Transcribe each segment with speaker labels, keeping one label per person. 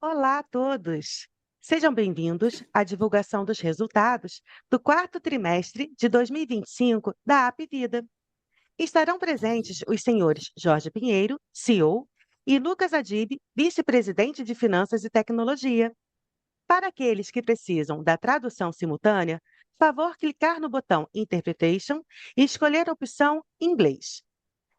Speaker 1: Olá a todos! Sejam bem-vindos à divulgação dos resultados do quarto trimestre de 2025 da Apvida. Estarão presentes os senhores Jorge Pinheiro, CEO, e Lucas Adib, vice-presidente de Finanças e Tecnologia. Para aqueles que precisam da tradução simultânea, favor clicar no botão Interpretation e escolher a opção Inglês.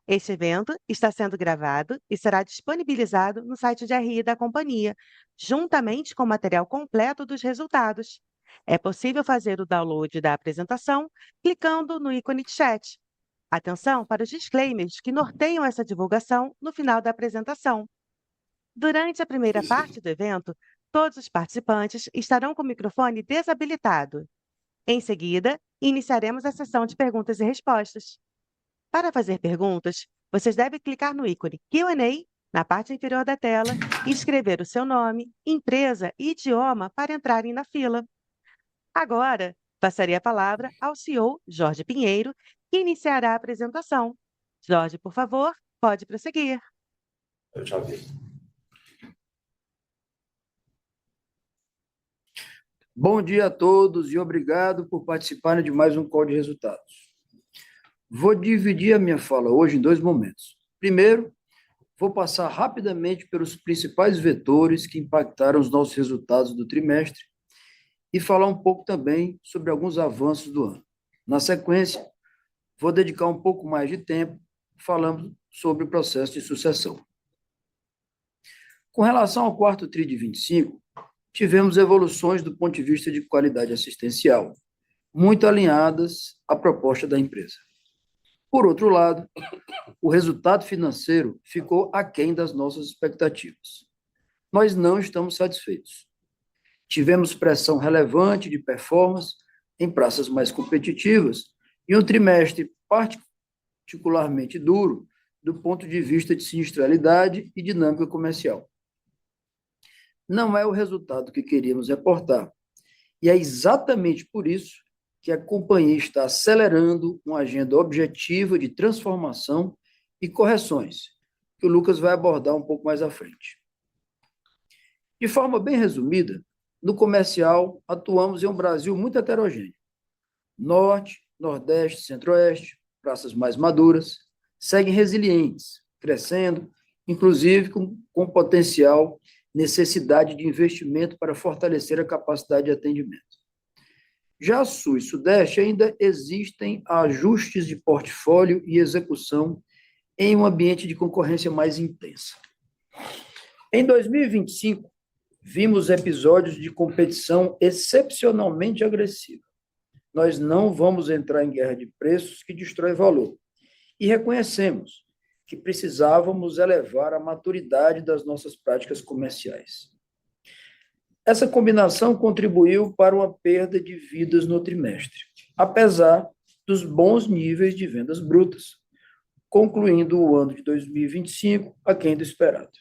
Speaker 1: Este evento está sendo gravado e será disponibilizado no site de RI da companhia, juntamente com o material completo dos resultados. É possível fazer o download da apresentação clicando no ícone chat. Atenção para os disclaimers que norteiam essa divulgação no final da apresentação. Durante a primeira parte do evento, todos os participantes estarão com o microfone desabilitado. Em seguida, iniciaremos a sessão de perguntas e respostas. Para fazer perguntas, vocês devem clicar no ícone Q&A na parte inferior da tela e escrever o seu nome, empresa e idioma para entrarem na fila. Agora, passaria a palavra ao CEO Jorge Pinheiro, que iniciará a apresentação. Jorge, por favor, pode prosseguir.
Speaker 2: Eu já vi. Bom dia a todos e obrigado por participarem de mais um call de resultados. Vou dividir a minha fala hoje em dois momentos. Primeiro, vou passar rapidamente pelos principais vetores que impactaram os nossos resultados do trimestre e falar um pouco também sobre alguns avanços do ano. Na sequência, vou dedicar um pouco mais de tempo falando sobre o processo de sucessão. Com relação ao quarto TRI de 25, tivemos evoluções do ponto de vista de qualidade assistencial, muito alinhadas à proposta da empresa. Por outro lado, o resultado financeiro ficou aquém das nossas expectativas. Nós não estamos satisfeitos. Tivemos pressão relevante de performance em praças mais competitivas e um trimestre particularmente duro do ponto de vista de sinistralidade e dinâmica comercial. Não é o resultado que queríamos reportar, e é exatamente por isso que a companhia está acelerando uma agenda objetiva de transformação e correções, que o Lucas vai abordar um pouco mais à frente. De forma bem resumida, no comercial, atuamos em um Brasil muito heterogêneo. Norte, Nordeste, Centro-Oeste, praças mais maduras, seguem resilientes, crescendo, inclusive com potencial necessidade de investimento para fortalecer a capacidade de atendimento. Já Sul e Sudeste ainda existem ajustes de portfólio e execução em um ambiente de concorrência mais intensa. Em 2025, vimos episódios de competição excepcionalmente agressiva. Nós não vamos entrar em guerra de preços que destrói valor. E reconhecemos que precisávamos elevar a maturidade das nossas práticas comerciais. Essa combinação contribuiu para uma perda de vidas no trimestre, apesar dos bons níveis de vendas brutas, concluindo o ano de 2025 aquém do esperado.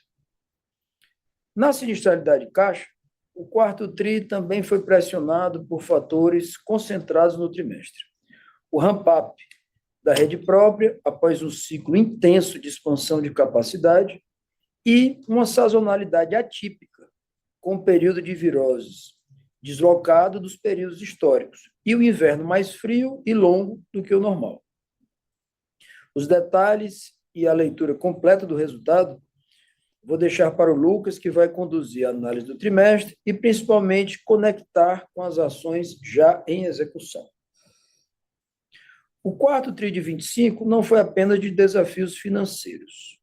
Speaker 2: Na sinistralidade caixa, o quarto TRI também foi pressionado por fatores concentrados no trimestre. O ramp-up da rede própria, após um ciclo intenso de expansão de capacidade, e uma sazonalidade atípica, com o período de viroses deslocado dos períodos históricos, e o inverno mais frio e longo do que o normal. Os detalhes e a leitura completa do resultado vou deixar para o Lucas, que vai conduzir a análise do trimestre e, principalmente, conectar com as ações já em execução. O quarto TRI de 25 não foi apenas de desafios financeiros.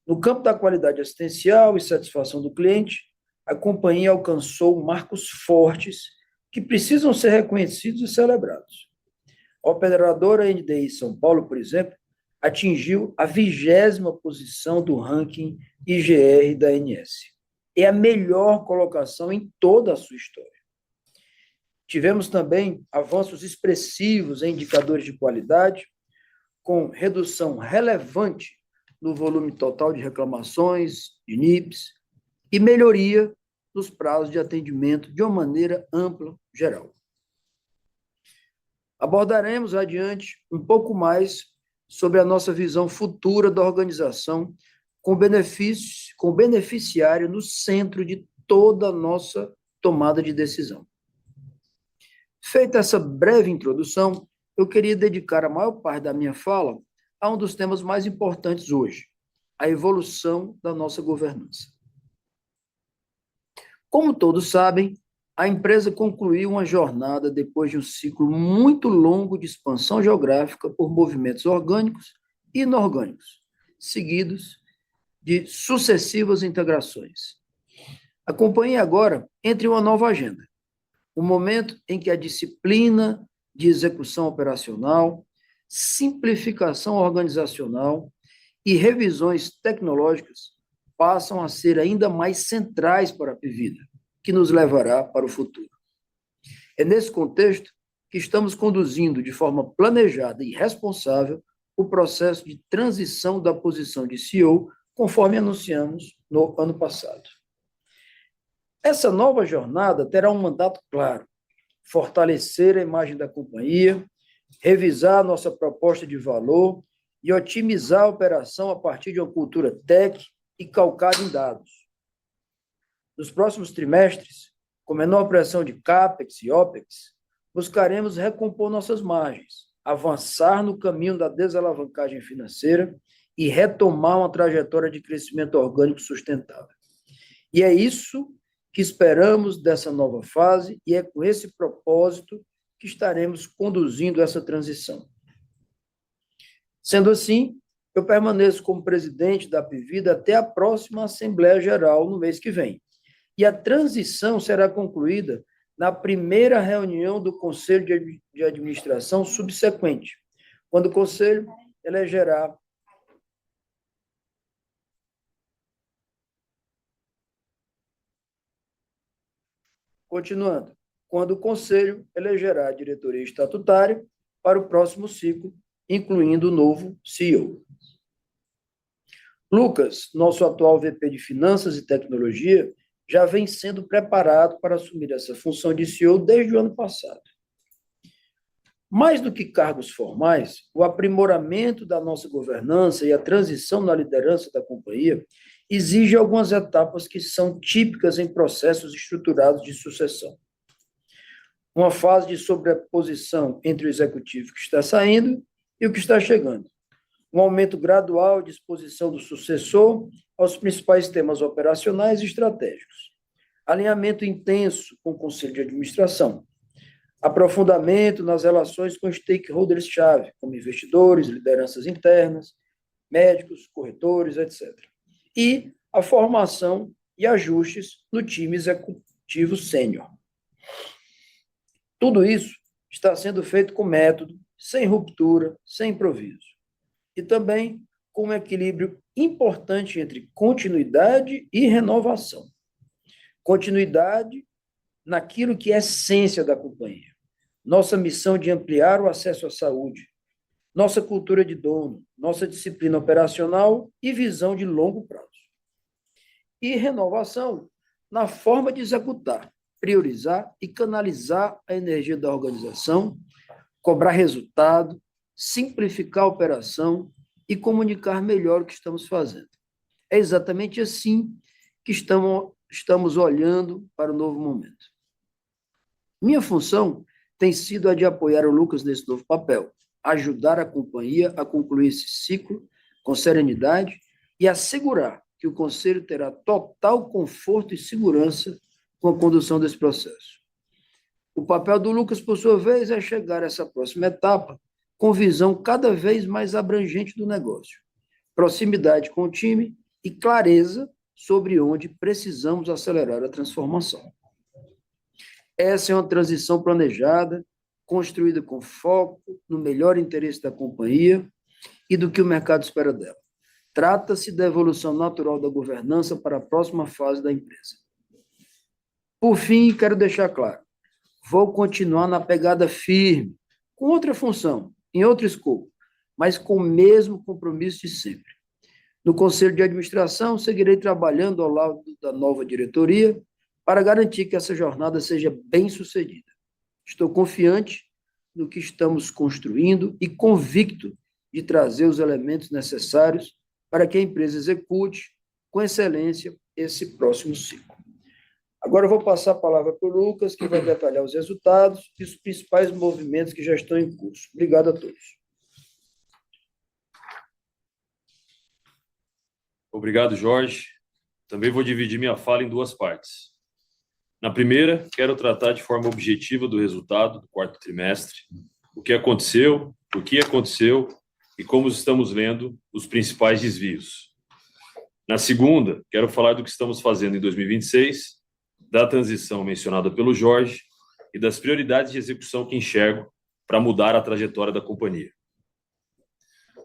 Speaker 2: No campo da qualidade assistencial e satisfação do cliente, a companhia alcançou marcos fortes que precisam ser reconhecidos e celebrados. A operadora NDI São Paulo, por exemplo, atingiu a 20ª posição do ranking IGR da ANS. É a melhor colocação em toda a sua história. Tivemos também avanços expressivos em indicadores de qualidade, com redução relevante no volume total de reclamações, de NIPs, e melhoria nos prazos de atendimento de uma maneira ampla, geral. Abordaremos adiante um pouco mais sobre a nossa visão futura da organização, com beneficiário no centro de toda a nossa tomada de decisão. Feita essa breve introdução, eu queria dedicar a maior parte da minha fala a um dos temas mais importantes hoje, a evolução da nossa governança. Como todos sabem, a empresa concluiu uma jornada depois de um ciclo muito longo de expansão geográfica por movimentos orgânicos e inorgânicos, seguidos de sucessivas integrações. A companhia agora entra em uma nova agenda, um momento em que a disciplina de execução operacional, simplificação organizacional e revisões tecnológicas passam a ser ainda mais centrais para a Apvida, que nos levará para o futuro. É nesse contexto que estamos conduzindo de forma planejada e responsável o processo de transição da posição de CEO, conforme anunciamos no ano passado. Essa nova jornada terá um mandato claro: fortalecer a imagem da companhia, revisar nossa proposta de valor e otimizar a operação a partir de uma cultura tech e calcada em dados. Nos próximos trimestres, com menor pressão de CAPEX e OPEX, buscaremos recompor nossas margens, avançar no caminho da desalavancagem financeira e retomar uma trajetória de crescimento orgânico sustentável. E é isso que esperamos dessa nova fase e é com esse propósito que estaremos conduzindo essa transição. Sendo assim, eu permaneço como presidente da Apvida até a próxima Assembleia Geral no mês que vem. E a transição será concluída na primeira reunião do Conselho de Administração subsequente, quando o Conselho elegerá quando o Conselho elegerá a diretoria estatutária para o próximo ciclo, incluindo o novo CEO. Lucas, nosso atual VP de Finanças e Tecnologia, já vem sendo preparado para assumir essa função de CEO desde o ano passado. Mais do que cargos formais, o aprimoramento da nossa governança e a transição na liderança da companhia exige algumas etapas que são típicas em processos estruturados de sucessão. Uma fase de sobreposição entre o executivo que está saindo e o que está chegando. Um aumento gradual de exposição do sucessor aos principais temas operacionais e estratégicos. Alinhamento intenso com o Conselho de Administração. Aprofundamento nas relações com stakeholders-chave, como investidores, lideranças internas, médicos, corretores, etc. E a formação e ajustes no time executivo sênior. Tudo isso está sendo feito com método, sem ruptura, sem improviso. E também com um equilíbrio importante entre continuidade e renovação. Continuidade naquilo que é a essência da companhia. Nossa missão de ampliar o acesso à saúde, nossa cultura de dono, nossa disciplina operacional e visão de longo prazo. E renovação na forma de executar, priorizar e canalizar a energia da organização, cobrar resultado, simplificar a operação e comunicar melhor o que estamos fazendo. É exatamente assim que estamos olhando para o novo momento. Minha função tem sido a de apoiar o Lucas nesse novo papel, ajudar a companhia a concluir esse ciclo com serenidade e assegurar que o Conselho terá total conforto e segurança com a condução desse processo. O papel do Lucas, por sua vez, é chegar a essa próxima etapa com visão cada vez mais abrangente do negócio, proximidade com o time e clareza sobre onde precisamos acelerar a transformação. Essa é uma transição planejada, construída com foco no melhor interesse da companhia e do que o mercado espera dela. Trata-se da evolução natural da governança para a próxima fase da empresa. Por fim, quero deixar claro, vou continuar na pegada firme, com outra função, em outro escopo, mas com o mesmo compromisso de sempre. No Conselho de Administração, seguirei trabalhando ao lado da nova diretoria para garantir que essa jornada seja bem-sucedida. Estou confiante no que estamos construindo e convicto de trazer os elementos necessários para que a empresa execute com excelência esse próximo ciclo. Agora eu vou passar a palavra para o Lucas, que vai detalhar os resultados e os principais movimentos que já estão em curso. Obrigado a todos.
Speaker 3: Obrigado, Jorge. Também vou dividir minha fala em duas partes. Na primeira, quero tratar de forma objetiva do resultado do quarto trimestre, o que aconteceu, por que aconteceu e como estamos vendo os principais desvios. Na segunda, quero falar do que estamos fazendo em 2026, da transição mencionada pelo Jorge e das prioridades de execução que enxergo para mudar a trajetória da companhia.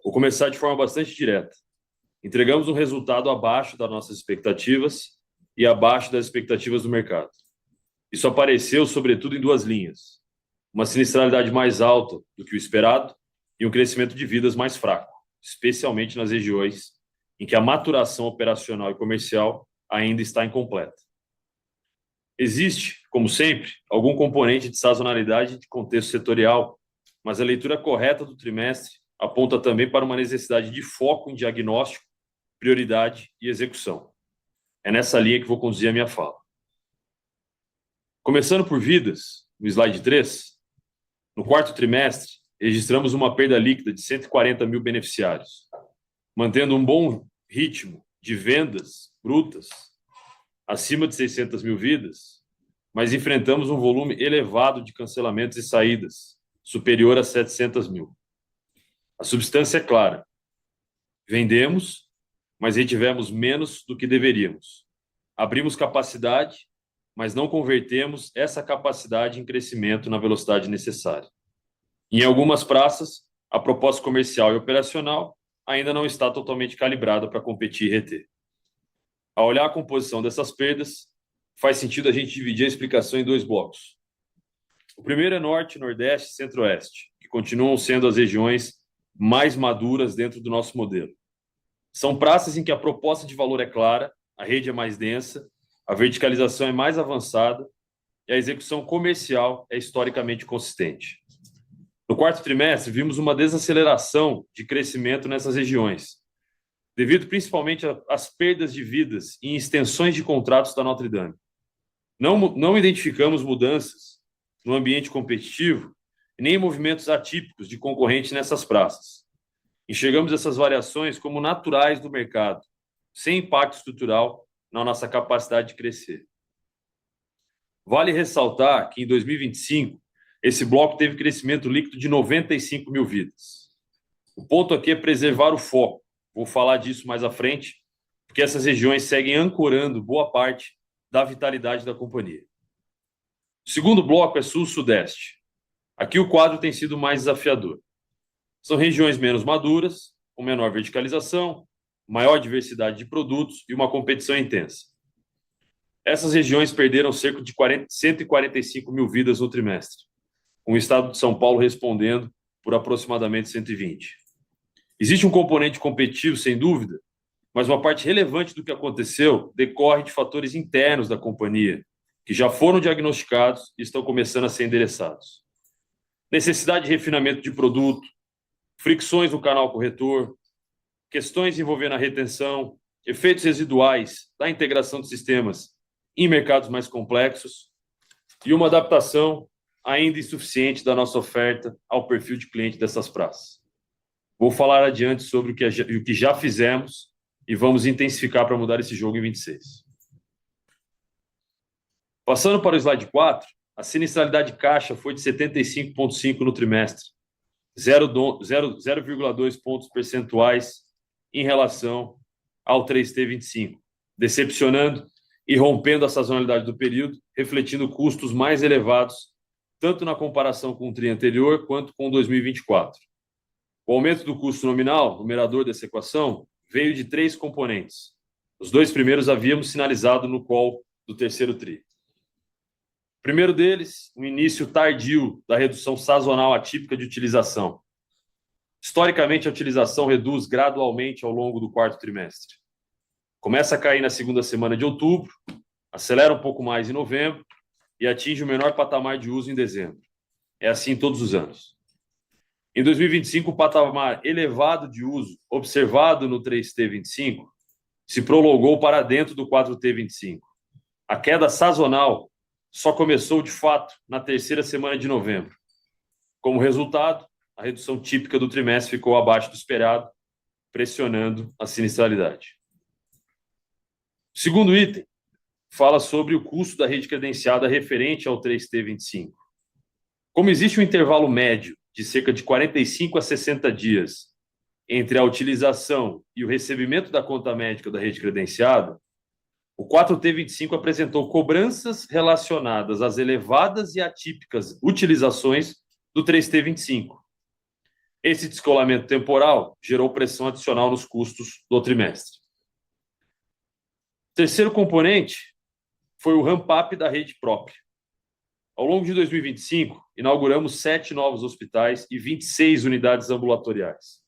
Speaker 3: Vou começar de forma bastante direta. Entregamos um resultado abaixo das nossas expectativas e abaixo das expectativas do mercado. Isso apareceu, sobretudo, em duas linhas. Uma sinistralidade mais alta do que o esperado e um crescimento de vidas mais fraco, especialmente nas regiões em que a maturação operacional e comercial ainda está incompleta. Existe, como sempre, algum componente de sazonalidade de contexto setorial, mas a leitura correta do trimestre aponta também para uma necessidade de foco em diagnóstico, prioridade e execução. É nessa linha que vou conduzir a minha fala. Começando por vidas, no slide 3, no quarto trimestre, registramos uma perda líquida de 140 mil beneficiários, mantendo um bom ritmo de vendas brutas acima de 600 mil vidas, mas enfrentamos um volume elevado de cancelamentos e saídas, superior a 700 mil. A substância é clara. Vendemos, mas retivemos menos do que deveríamos. Abrimos capacidade, mas não convertemos essa capacidade em crescimento na velocidade necessária. Em algumas praças, a proposta comercial e operacional ainda não está totalmente calibrada para competir e reter. Ao olhar a composição dessas perdas, faz sentido a gente dividir a explicação em dois blocos. O primeiro é Norte, Nordeste e Centro-Oeste, que continuam sendo as regiões mais maduras dentro do nosso modelo. São praças em que a proposta de valor é clara, a rede é mais densa, a verticalização é mais avançada e a execução comercial é historicamente consistente. No quarto trimestre, vimos uma desaceleração de crescimento nessas regiões, devido principalmente às perdas de vidas em extensões de contratos da Notre Dame. Não identificamos mudanças no ambiente competitivo e nem movimentos atípicos de concorrentes nessas praças. Enxergamos essas variações como naturais do mercado, sem impacto estrutural na nossa capacidade de crescer. Vale ressaltar que em 2025, esse bloco teve crescimento líquido de 95 mil vidas. O ponto aqui é preservar o foco. Vou falar disso mais à frente, porque essas regiões seguem ancorando boa parte da vitalidade da companhia. O segundo bloco é Sul-Sudeste. Aqui o quadro tem sido mais desafiador. São regiões menos maduras, com menor verticalização, maior diversidade de produtos e uma competição intensa. Essas regiões perderam cerca de 145 mil vidas no trimestre, com o estado de São Paulo respondendo por aproximadamente 120. Existe um componente competitivo, sem dúvida, mas uma parte relevante do que aconteceu decorre de fatores internos da companhia, que já foram diagnosticados e estão começando a ser endereçados. Necessidade de refinamento de produto, fricções no canal corretor, questões envolvendo a retenção, efeitos residuais da integração de sistemas em mercados mais complexos e uma adaptação ainda insuficiente da nossa oferta ao perfil de cliente dessas praças. Vou falar adiante sobre o que já fizemos e vamos intensificar para mudar esse jogo em 26. Passando para o slide 4, a sinistralidade caixa foi de 75,5 no trimestre, 0,2 pontos percentuais em relação ao 3T25, decepcionando e rompendo a sazonalidade do período, refletindo custos mais elevados, tanto na comparação com o tri anterior quanto com 2024. O aumento do custo nominal, numerador dessa equação, veio de três componentes. Os dois primeiros havíamos sinalizado no call do terceiro tri. O primeiro deles, o início tardio da redução sazonal atípica de utilização. Historicamente, a utilização reduz gradualmente ao longo do quarto trimestre. Começa a cair na segunda semana de outubro, acelera um pouco mais em novembro e atinge o menor patamar de uso em dezembro. É assim todos os anos. Em 2025, o patamar elevado de uso observado no 3T25 se prolongou para dentro do 4T25. A queda sazonal só começou, de fato, na terceira semana de novembro. Como resultado, a redução típica do trimestre ficou abaixo do esperado, pressionando a sinistralidade. O segundo item fala sobre o custo da rede credenciada referente ao 3T25. Como existe um intervalo médio de cerca de 45 a 60 dias entre a utilização e o recebimento da conta médica da rede credenciada, o 4T25 apresentou cobranças relacionadas às elevadas e atípicas utilizações do 3T25. Esse descolamento temporal gerou pressão adicional nos custos do trimestre. O terceiro componente foi o ramp-up da rede própria. Ao longo de 2025, inauguramos 7 novos hospitais e 26 unidades ambulatoriais.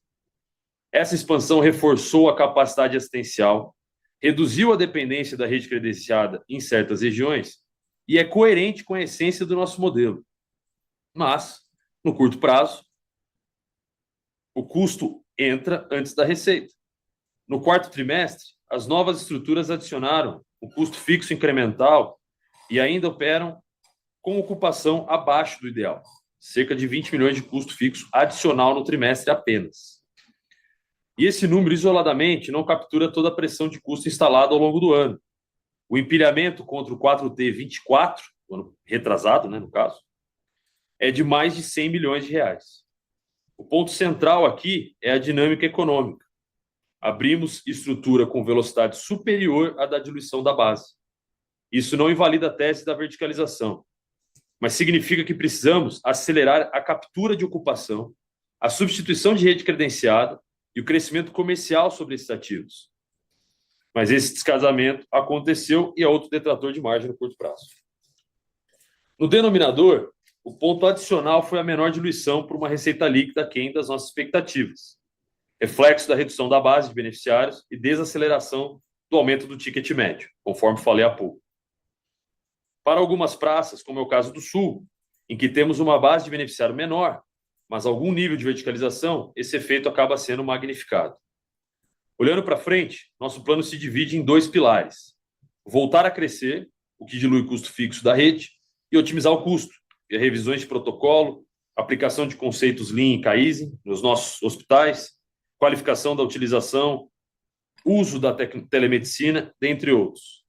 Speaker 3: Essa expansão reforçou a capacidade assistencial, reduziu a dependência da rede credenciada em certas regiões e é coerente com a essência do nosso modelo. Mas, no curto prazo, o custo entra antes da receita. No quarto trimestre, as novas estruturas adicionaram o custo fixo incremental e ainda operam com ocupação abaixo do ideal, cerca de 20 milhões de custo fixo adicional no trimestre apenas. E esse número, isoladamente, não captura toda a pressão de custo instalada ao longo do ano. O empilhamento contra o 4T24, o ano retrasado, no caso, é de mais de 100 milhões de reais. O ponto central aqui é a dinâmica econômica. Abrimos estrutura com velocidade superior à da diluição da base. Isso não invalida a tese da verticalização, mas significa que precisamos acelerar a captura de ocupação, a substituição de rede credenciada e o crescimento comercial sobre esses ativos. Mas esse descasamento aconteceu e é outro detrator de margem no curto prazo. No denominador, o ponto adicional foi a menor diluição por uma receita líquida aquém das nossas expectativas, reflexo da redução da base de beneficiários e desaceleração do aumento do ticket médio, conforme falei há pouco. Para algumas praças, como é o caso do Sul, em que temos uma base de beneficiário menor, mas algum nível de verticalização, esse efeito acaba sendo magnificado. Olhando para frente, nosso plano se divide em 2 pilares: voltar a crescer, o que dilui o custo fixo da rede, e otimizar o custo, via revisões de protocolo, aplicação de conceitos Lean e Kaizen nos nossos hospitais, qualificação da utilização, uso da telemedicina, dentre outros.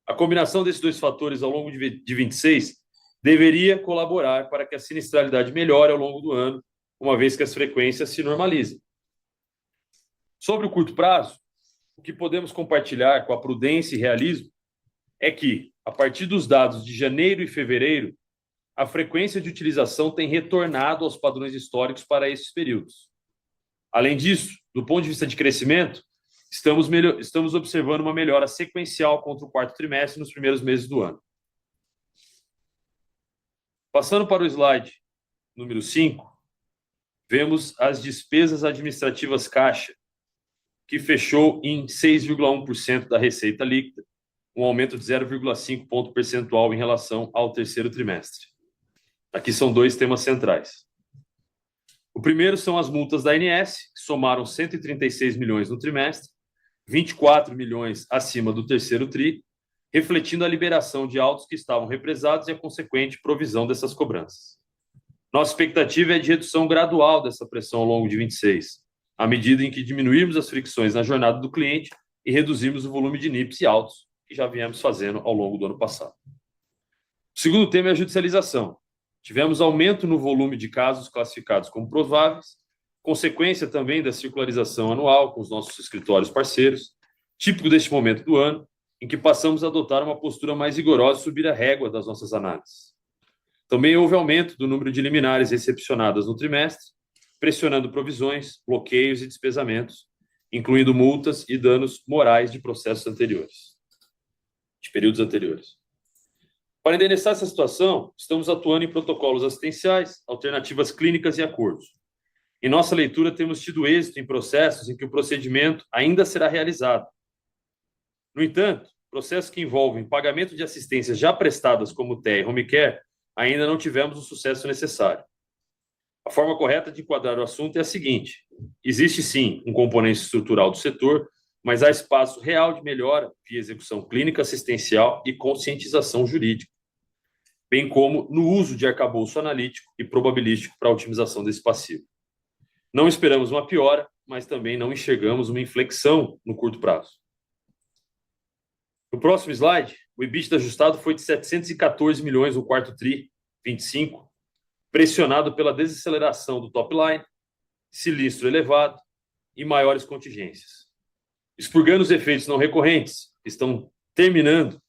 Speaker 3: A combinação desses 2 fatores ao longo de 26 deveria colaborar para que a sinistralidade melhore ao longo do ano, uma vez que as frequências se normalizem. Sobre o curto prazo, o que podemos compartilhar com a prudência e realismo é que, a partir dos dados de janeiro e fevereiro, a frequência de utilização tem retornado aos padrões históricos para esses períodos. Além disso, do ponto de vista de crescimento, estamos observando uma melhora sequencial contra o quarto trimestre nos primeiros meses do ano. Passando para o slide número 5, vemos as despesas administrativas caixa, que fechou em 6,1% da receita líquida, um aumento de 0,5 ponto percentual em relação ao terceiro trimestre. Aqui são 2 temas centrais. O primeiro são as multas da ANS, que somaram 136 milhões no trimestre, 24 milhões acima do terceiro TRI, refletindo a liberação de autos que estavam represados e a consequente provisão dessas cobranças. Nossa expectativa é de redução gradual dessa pressão ao longo de 26, à medida em que diminuirmos as fricções na jornada do cliente e reduzirmos o volume de NIPs e autos que já viemos fazendo ao longo do ano passado. O segundo tema é a judicialização. Tivemos aumento no volume de casos classificados como prováveis, consequência também da circularização anual com os nossos escritórios parceiros, típico deste momento do ano, em que passamos a adotar uma postura mais rigorosa e subir a régua das nossas análises. Também houve aumento do número de liminares recepcionadas no trimestre, pressionando provisões, bloqueios e despesamentos, incluindo multas e danos morais de processos anteriores, de períodos anteriores. Para endereçar essa situação, estamos atuando em protocolos assistenciais, alternativas clínicas e acordos. Em nossa leitura, temos tido êxito em processos em que o procedimento ainda será realizado. No entanto, processos que envolvem pagamento de assistências já prestadas como TEA e Home Care, ainda não tivemos o sucesso necessário. A forma correta de enquadrar o assunto é a seguinte: existe sim um componente estrutural do setor mas há espaço real de melhora via execução clínica, assistencial e conscientização jurídica, bem como no uso de arcabouço analítico e probabilístico para a otimização desse passivo. Não esperamos uma piora, mas também não enxergamos uma inflexão no curto prazo. No próximo slide, o EBITDA ajustado foi de 714 milhões no quarto TRI 25, pressionado pela desaceleração do top line, sinistro elevado e maiores contingências. Expurgando os efeitos não recorrentes que estão terminando,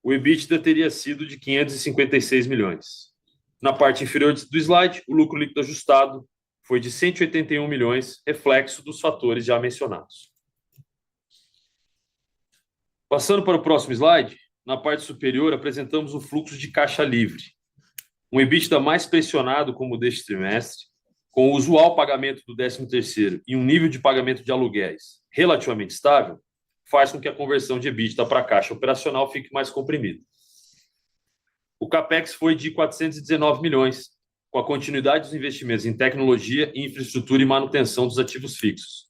Speaker 3: o EBITDA teria sido de 556 milhões. Na parte inferior do slide, o lucro líquido ajustado foi de 181 milhões, reflexo dos fatores já mencionados. Passando para o próximo slide, na parte superior apresentamos o fluxo de caixa livre. Um EBITDA mais pressionado como o deste trimestre, com o usual pagamento do 13º e um nível de pagamento de aluguéis relativamente estável, faz com que a conversão de EBITDA para caixa operacional fique mais comprimida. O CAPEX foi de 419 milhões, com a continuidade dos investimentos em tecnologia, infraestrutura e manutenção dos ativos fixos.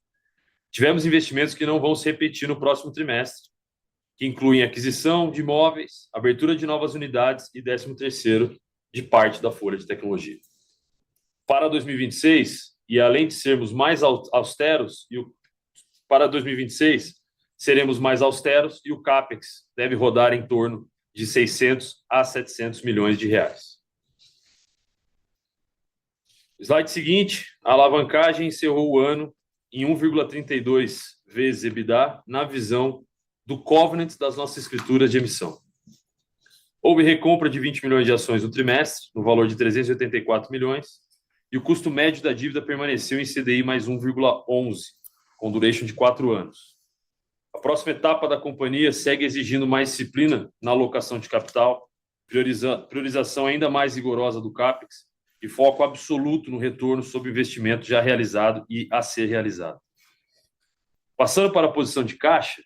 Speaker 3: Tivemos investimentos que não vão se repetir no próximo trimestre, que incluem aquisição de imóveis, abertura de novas unidades e 13º de parte da folha de tecnologia. Para 2026, e além de sermos mais austeros, para 2026 seremos mais austeros e o CAPEX deve rodar em torno de 600 a 700 milhões de reais. Slide seguinte, a alavancagem encerrou o ano em 1,32 vezes EBITDA na visão do covenant das nossas escrituras de emissão. Houve recompra de 20 milhões de ações no trimestre, no valor de 384 milhões, e o custo médio da dívida permaneceu em CDI mais 1,11, com duration de 4 anos. A próxima etapa da companhia segue exigindo mais disciplina na alocação de capital, priorização ainda mais rigorosa do CAPEX e foco absoluto no retorno sobre o investimento já realizado e a ser realizado. Passando para a posição de caixa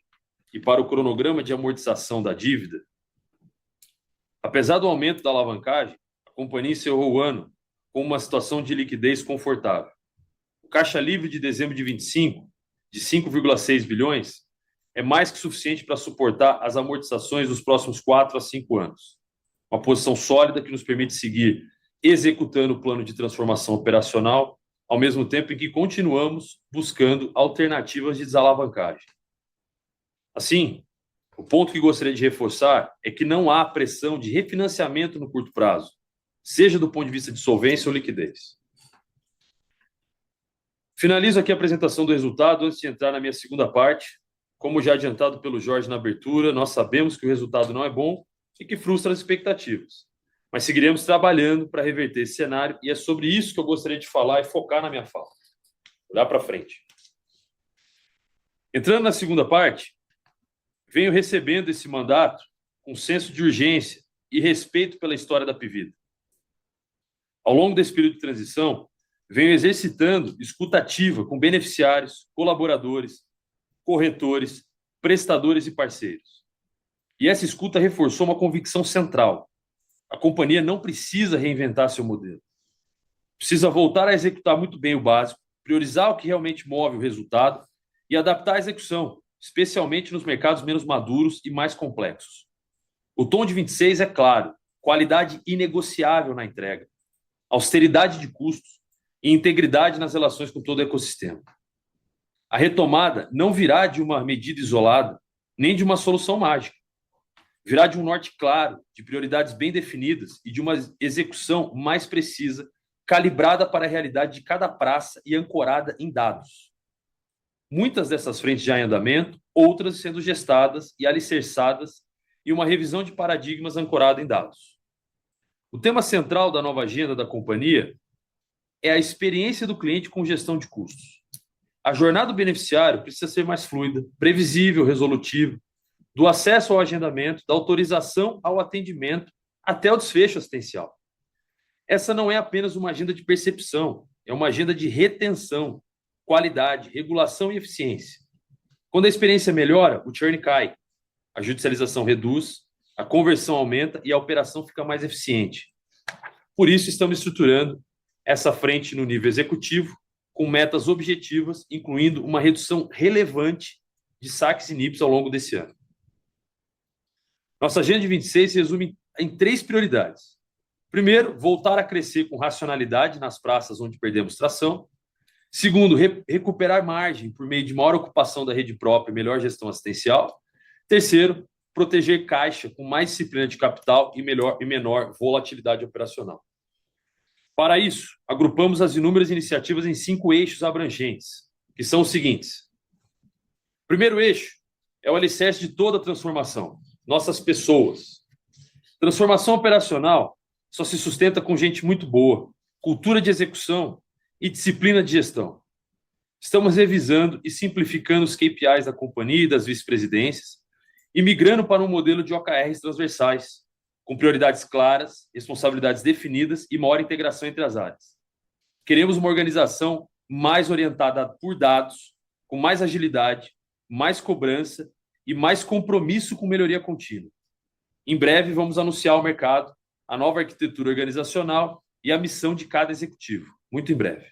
Speaker 3: e para o cronograma de amortização da dívida, apesar do aumento da alavancagem, a companhia encerrou o ano com uma situação de liquidez confortável. O caixa livre de dezembro de 25, de 5,6 bilhões, é mais que suficiente para suportar as amortizações dos próximos 4 a 5 anos. Uma posição sólida que nos permite seguir executando o plano de transformação operacional, ao mesmo tempo em que continuamos buscando alternativas de desalavancagem. Assim, o ponto que gostaria de reforçar é que não há pressão de refinanciamento no curto prazo, seja do ponto de vista de solvência ou liquidez. Finalizo aqui a apresentação do resultado antes de entrar na minha segunda parte. Como já adiantado pelo Jorge na abertura, nós sabemos que o resultado não é bom e que frustra as expectativas. Mas seguiremos trabalhando para reverter esse cenário e é sobre isso que eu gostaria de falar e focar na minha fala. Olhar para frente. Entrando na segunda parte, venho recebendo esse mandato com senso de urgência e respeito pela história da Apivida. Ao longo desse período de transição, venho exercitando escuta ativa com beneficiários, colaboradores, corretores, prestadores e parceiros. E essa escuta reforçou uma convicção central. A companhia não precisa reinventar seu modelo. Precisa voltar a executar muito bem o básico, priorizar o que realmente move o resultado e adaptar a execução, especialmente nos mercados menos maduros e mais complexos. O tom de 26 é claro, qualidade inegociável na entrega, austeridade de custos e integridade nas relações com todo o ecossistema. A retomada não virá de uma medida isolada, nem de uma solução mágica. Virá de um norte claro, de prioridades bem definidas e de uma execução mais precisa, calibrada para a realidade de cada praça e ancorada em dados. Muitas dessas frentes já em andamento, outras sendo gestadas e alicerçadas em uma revisão de paradigmas ancorada em dados. O tema central da nova agenda da companhia é a experiência do cliente com gestão de custos. A jornada do beneficiário precisa ser mais fluida, previsível, resolutiva, do acesso ao agendamento, da autorização ao atendimento, até o desfecho assistencial. Essa não é apenas uma agenda de percepção, é uma agenda de retenção, qualidade, regulação e eficiência. Quando a experiência melhora, o churn cai, a judicialização reduz, a conversão aumenta e a operação fica mais eficiente. Por isso, estamos estruturando essa frente no nível executivo, com metas objetivas, incluindo uma redução relevante de saques e NIPs ao longo desse ano. Nossa agenda de 26 se resume em 3 prioridades. Primeiro, voltar a crescer com racionalidade nas praças onde perdemos tração. Segundo, recuperar margem por meio de maior ocupação da rede própria e melhor gestão assistencial. Terceiro, proteger caixa com mais disciplina de capital e menor volatilidade operacional. Para isso, agrupamos as inúmeras iniciativas em 5 eixos abrangentes, que são os seguintes. O primeiro eixo é o alicerce de toda a transformação, nossas pessoas. Transformação operacional só se sustenta com gente muito boa, cultura de execução e disciplina de gestão. Estamos revisando e simplificando os KPIs da companhia e das vice-presidências e migrando para um modelo de OKRs transversais, com prioridades claras, responsabilidades definidas e maior integração entre as áreas. Queremos uma organização mais orientada por dados, com mais agilidade, mais cobrança e mais compromisso com melhoria contínua. Em breve, vamos anunciar ao mercado a nova arquitetura organizacional e a missão de cada executivo, muito em breve.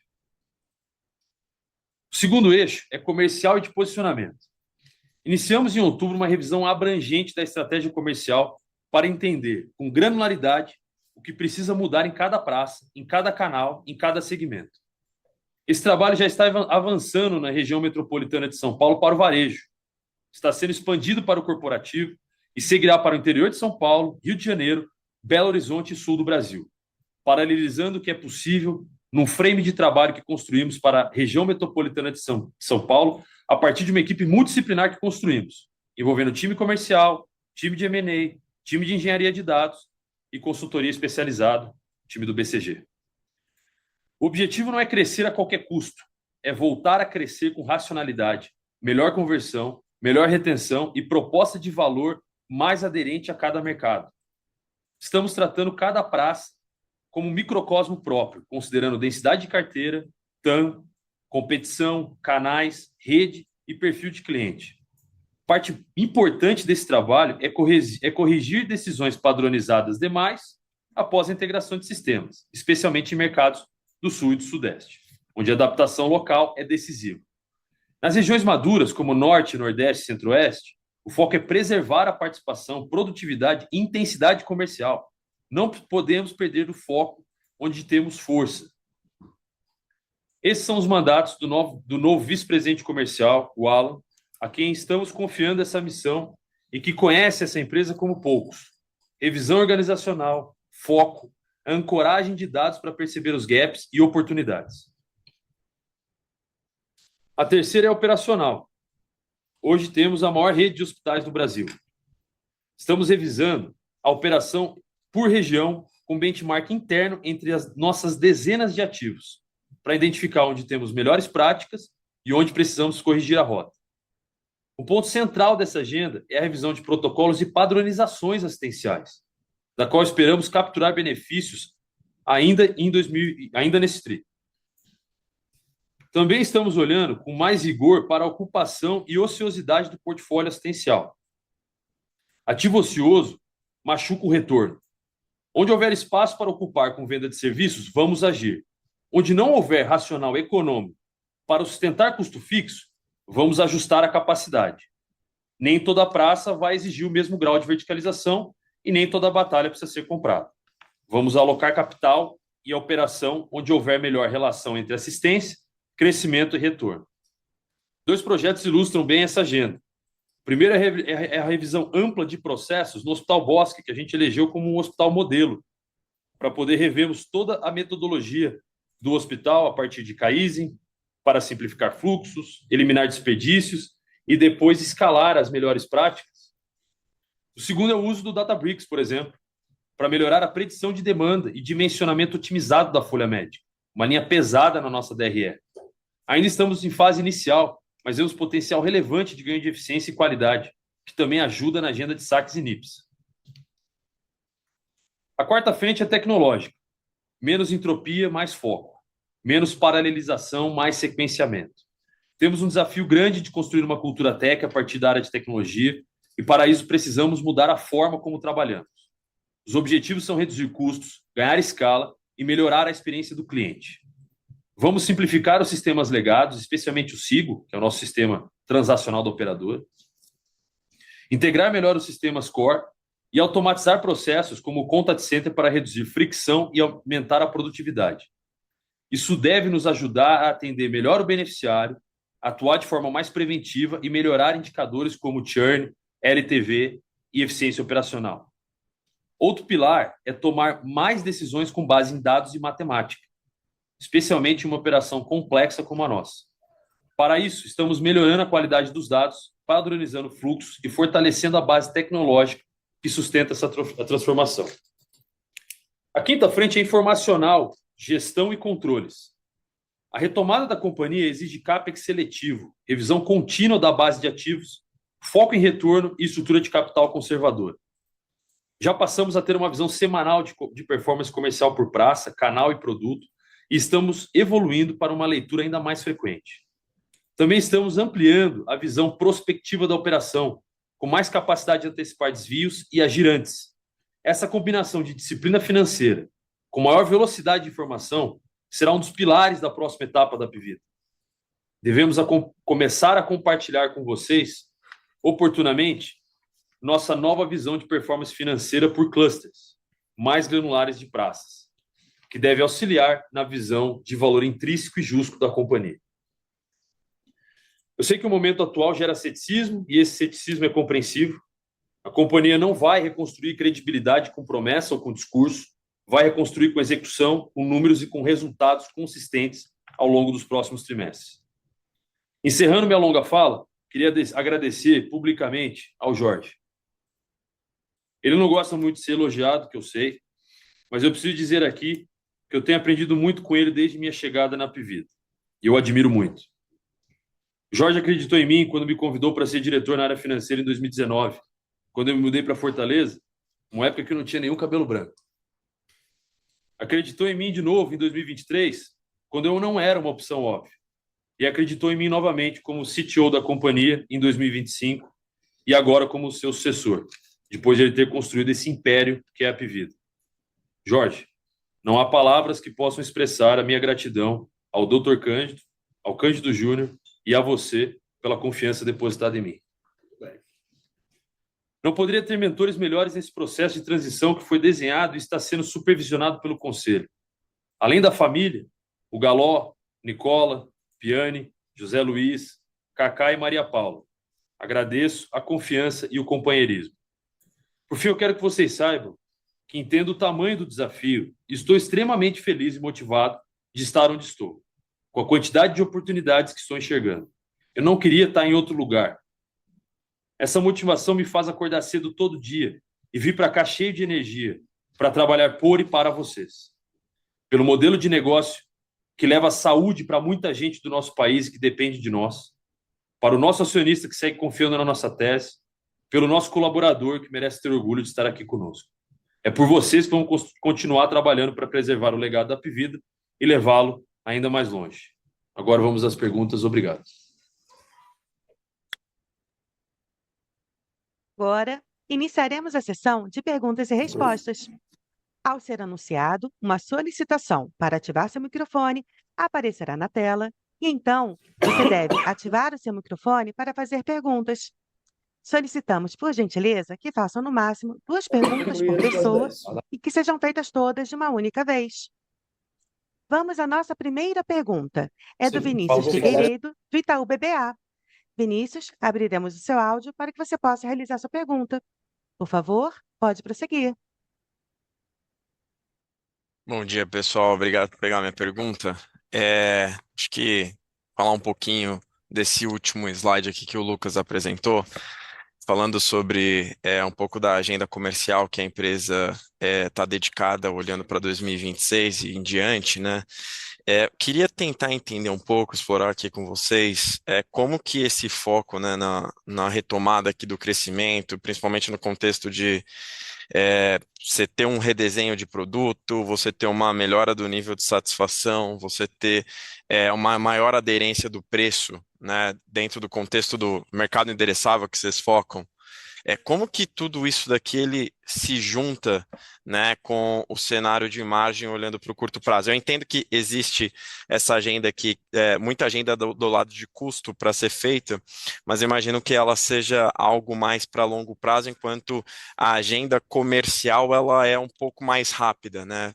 Speaker 3: O segundo eixo é comercial e de posicionamento. Iniciamos em outubro uma revisão abrangente da estratégia comercial para entender, com granularidade, o que precisa mudar em cada praça, em cada canal, em cada segmento. Esse trabalho já está avançando na região metropolitana de São Paulo para o varejo. Está sendo expandido para o corporativo e seguirá para o interior de São Paulo, Rio de Janeiro, Belo Horizonte e sul do Brasil, paralelizando o que é possível num frame de trabalho que construímos para a região metropolitana de São Paulo, a partir de uma equipe multidisciplinar que construímos, envolvendo time comercial, time de M&A, time de engenharia de dados e consultoria especializada, time do BCG. O objetivo não é crescer a qualquer custo, é voltar a crescer com racionalidade, melhor conversão, melhor retenção e proposta de valor mais aderente a cada mercado. Estamos tratando cada praça como um microcosmo próprio, considerando densidade de carteira, TAM, competição, canais, rede e perfil de cliente. Parte importante desse trabalho é corrigir decisões padronizadas demais após a integração de sistemas, especialmente em mercados do Sul e do Sudeste, onde a adaptação local é decisiva. Nas regiões maduras, como Norte, Nordeste e Centro-Oeste, o foco é preservar a participação, produtividade e intensidade comercial. Não podemos perder o foco onde temos força. Esses são os mandatos do novo vice-presidente comercial, o Alan, a quem estamos confiando essa missão e que conhece essa empresa como poucos. Revisão organizacional, foco, ancoragem de dados para perceber os gaps e oportunidades. A terceira é operacional. Hoje temos a maior rede de hospitais do Brasil. Estamos revisando a operação por região com benchmark interno entre as nossas dezenas de ativos, para identificar onde temos melhores práticas e onde precisamos corrigir a rota. O ponto central dessa agenda é a revisão de protocolos e padronizações assistenciais, da qual esperamos capturar benefícios ainda nesse tri. Também estamos olhando com mais rigor para a ocupação e ociosidade do portfólio assistencial. Ativo ocioso machuca o retorno. Onde houver espaço para ocupar com venda de serviços, vamos agir. Onde não houver racional econômico para sustentar custo fixo, vamos ajustar a capacidade. Nem toda praça vai exigir o mesmo grau de verticalização e nem toda batalha precisa ser comprada. Vamos alocar capital e a operação onde houver melhor relação entre assistência, crescimento e retorno. 2 projetos ilustram bem essa agenda. O primeiro é a revisão ampla de processos no Hospital Bosque, que a gente elegeu como um hospital modelo, para poder revermos toda a metodologia do hospital a partir de Kaizen, para simplificar fluxos, eliminar desperdícios e depois escalar as melhores práticas. O segundo é o uso do Databricks, por exemplo, para melhorar a predição de demanda e dimensionamento otimizado da folha médica, uma linha pesada na nossa DRE. Ainda estamos em fase inicial, mas vemos potencial relevante de ganho de eficiência e qualidade, que também ajuda na agenda de saques e NIPs. A quarta frente é tecnológica. Menos entropia, mais foco. Menos paralelização, mais sequenciamento. Temos um desafio grande de construir uma cultura tech a partir da área de tecnologia e, para isso, precisamos mudar a forma como trabalhamos. Os objetivos são reduzir custos, ganhar escala e melhorar a experiência do cliente. Vamos simplificar os sistemas legados, especialmente o SIGO, que é o nosso sistema transacional da operadora. Integrar melhor os sistemas core e automatizar processos como o Contact Center para reduzir fricção e aumentar a produtividade. Isso deve nos ajudar a atender melhor o beneficiário, atuar de forma mais preventiva e melhorar indicadores como churn, LTV e eficiência operacional. Outro pilar é tomar mais decisões com base em dados e matemática, especialmente em uma operação complexa como a nossa. Para isso, estamos melhorando a qualidade dos dados, padronizando fluxos e fortalecendo a base tecnológica que sustenta essa transformação. A quinta frente é informacional, gestão e controles. A retomada da companhia exige CAPEX seletivo, revisão contínua da base de ativos, foco em retorno e estrutura de capital conservadora. Já passamos a ter uma visão semanal de performance comercial por praça, canal e produto, e estamos evoluindo para uma leitura ainda mais frequente. Também estamos ampliando a visão prospectiva da operação, com mais capacidade de antecipar desvios e agir antes. Essa combinação de disciplina financeira com maior velocidade de informação será um dos pilares da próxima etapa da Apvida. Devemos começar a compartilhar com vocês, oportunamente, nossa nova visão de performance financeira por clusters, mais granulares de praças, que deve auxiliar na visão de valor intrínseco e justo da companhia. Eu sei que o momento atual gera ceticismo, e esse ceticismo é compreensível. A companhia não vai reconstruir credibilidade com promessa ou com discurso, vai reconstruir com execução, com números e com resultados consistentes ao longo dos próximos trimestres. Encerrando minha longa fala, queria agradecer publicamente ao Jorge. Ele não gosta muito de ser elogiado, que eu sei, mas eu preciso dizer aqui que eu tenho aprendido muito com ele desde minha chegada na Apvida, e eu admiro muito. Jorge acreditou em mim quando me convidou para ser diretor na área financeira em 2019, quando eu me mudei para Fortaleza, uma época que eu não tinha nenhum cabelo branco. Acreditou em mim de novo em 2023, quando eu não era uma opção óbvia. E acreditou em mim novamente como CTO da companhia em 2025 e agora como seu sucessor, depois de ele ter construído esse império que é a Apvida. Jorge, não há palavras que possam expressar a minha gratidão ao Dr. Cândido, ao Cândido Júnior e a você pela confiança depositada em mim. Não poderia ter mentores melhores nesse processo de transição que foi desenhado e está sendo supervisionado pelo Conselho. Além da família, o Galó, Nicola, Piani, José Luiz, Cacá e Maria Paula. Agradeço a confiança e o companheirismo. Por fim, eu quero que vocês saibam que entendo o tamanho do desafio e estou extremamente feliz e motivado de estar onde estou, com a quantidade de oportunidades que estou enxergando. Eu não queria estar em outro lugar. Essa motivação me faz acordar cedo todo dia e vir para cá cheio de energia para trabalhar por e para vocês. Pelo modelo de negócio que leva saúde para muita gente do nosso país que depende de nós, para o nosso acionista que segue confiando na nossa tese, pelo nosso colaborador que merece ter orgulho de estar aqui conosco. É por vocês que vamos continuar trabalhando para preservar o legado da Apvida e levá-lo ainda mais longe. Agora vamos às perguntas. Obrigado.
Speaker 1: Agora, iniciaremos a sessão de perguntas e respostas. Ao ser anunciado, uma solicitação para ativar seu microfone aparecerá na tela e, então, você deve ativar o seu microfone para fazer perguntas. Solicitamos, por gentileza, que façam no máximo 2 perguntas por pessoa e que sejam feitas todas de uma única vez. Vamos à nossa primeira pergunta. É do Vinícius Figueiredo, do Itaú BBA. Vinícius, abriremos o seu áudio para que você possa realizar sua pergunta. Por favor, pode prosseguir.
Speaker 4: Bom dia, pessoal. Obrigado por pegar minha pergunta. Acho que falar um pouquinho desse último slide aqui que o Lucas apresentou, falando sobre um pouco da agenda comercial que a empresa está dedicada, olhando para 2026 e em diante, né? Queria tentar entender um pouco, explorar aqui com vocês, como que esse foco, né, na retomada aqui do crescimento, principalmente no contexto de você ter um redesenho de produto, você ter uma melhora do nível de satisfação, você ter uma maior aderência do preço, né, dentro do contexto do mercado endereçável que vocês focam. como que tudo isso daqui ele se junta, né, com o cenário de margem olhando para o curto prazo? Eu entendo que existe essa agenda aqui, muita agenda do lado de custo para ser feita, mas eu imagino que ela seja algo mais para longo prazo, enquanto a agenda comercial ela é um pouco mais rápida, né?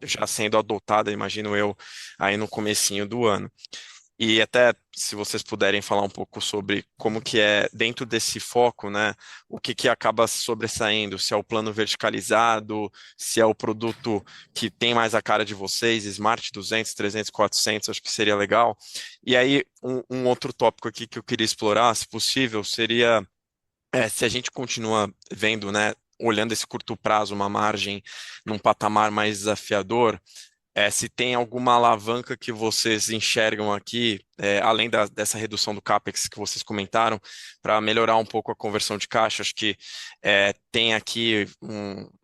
Speaker 4: Já sendo adotada, imagino eu, aí no comecinho do ano. E até se vocês puderem falar um pouco sobre como que é dentro desse foco, né? O que que acaba sobressaindo, se é o plano verticalizado, se é o produto que tem mais a cara de vocês, Smart 200, 300, 400, acho que seria legal. E aí, um outro tópico aqui que eu queria explorar, se possível, seria se a gente continua vendo, né, olhando esse curto prazo, uma margem num patamar mais desafiador, se tem alguma alavanca que vocês enxergam aqui, além dessa redução do CAPEX que vocês comentaram, para melhorar um pouco a conversão de caixa. Acho que tem aqui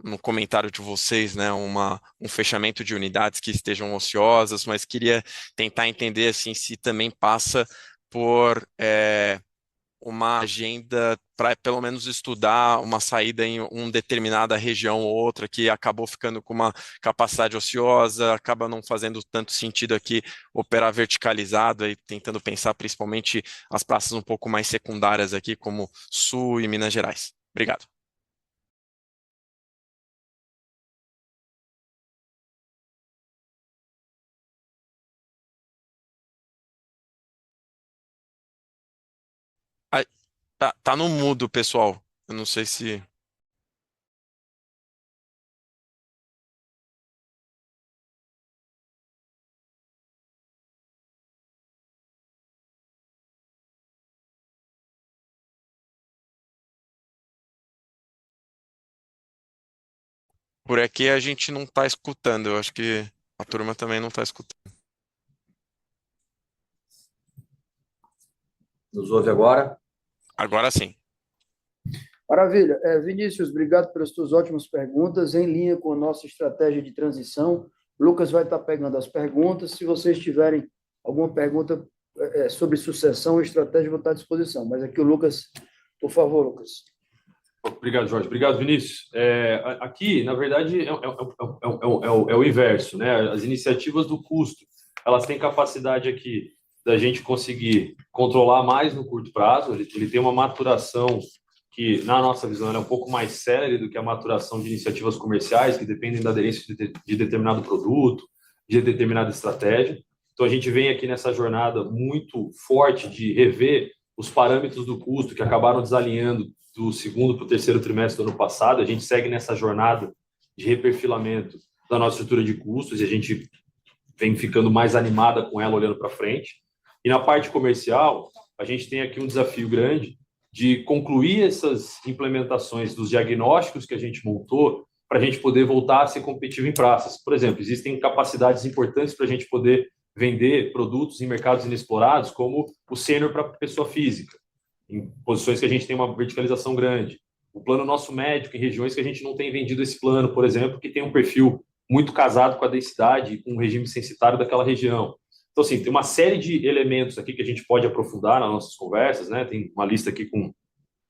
Speaker 4: no comentário de vocês, né, um fechamento de unidades que estejam ociosas, mas queria tentar entender assim, se também passa por uma agenda para pelo menos estudar uma saída em uma determinada região ou outra que acabou ficando com uma capacidade ociosa, acaba não fazendo tanto sentido aqui operar verticalizado e tentando pensar principalmente as praças um pouco mais secundárias aqui, como Sul e Minas Gerais. Obrigado. Ah, tá no mudo, pessoal. Eu não sei se. Por aqui a gente não está escutando. Eu acho que a turma também não está escutando.
Speaker 2: Nos ouve agora?
Speaker 4: Agora sim.
Speaker 2: Maravilha. Vinícius, obrigado pelas tuas ótimas perguntas. Em linha com a nossa estratégia de transição, Lucas vai estar pegando as perguntas. Se vocês tiverem alguma pergunta sobre sucessão e estratégia, eu vou estar à disposição. Mas aqui o Lucas, por favor, Lucas.
Speaker 3: Obrigado, Jorge. Obrigado, Vinícius. Aqui, na verdade, é o inverso, né? As iniciativas do custo, elas têm capacidade aqui da gente conseguir controlar mais no curto prazo. Ele tem uma maturação que, na nossa visão, é um pouco mais célere do que a maturação de iniciativas comerciais, que dependem da aderência de determinado produto, de determinada estratégia. Então, a gente vem aqui nessa jornada muito forte de rever os parâmetros do custo que acabaram desalinhando do segundo para o terceiro trimestre do ano passado. A gente segue nessa jornada de reperfilamento da nossa estrutura de custos e a gente vem ficando mais animada com ela olhando para frente. E na parte comercial, a gente tem aqui um desafio grande de concluir essas implementações dos diagnósticos que a gente montou para a gente poder voltar a ser competitivo em praças. Por exemplo, existem capacidades importantes para a gente poder vender produtos em mercados inexplorados, como o sênior para pessoa física, em posições que a gente tem uma verticalização grande. O plano nosso médico, em regiões que a gente não tem vendido esse plano, por exemplo, que tem um perfil muito casado com a densidade, com o regime censitário daquela região. Então, assim, tem uma série de elementos aqui que a gente pode aprofundar nas nossas conversas, né? Tem uma lista aqui com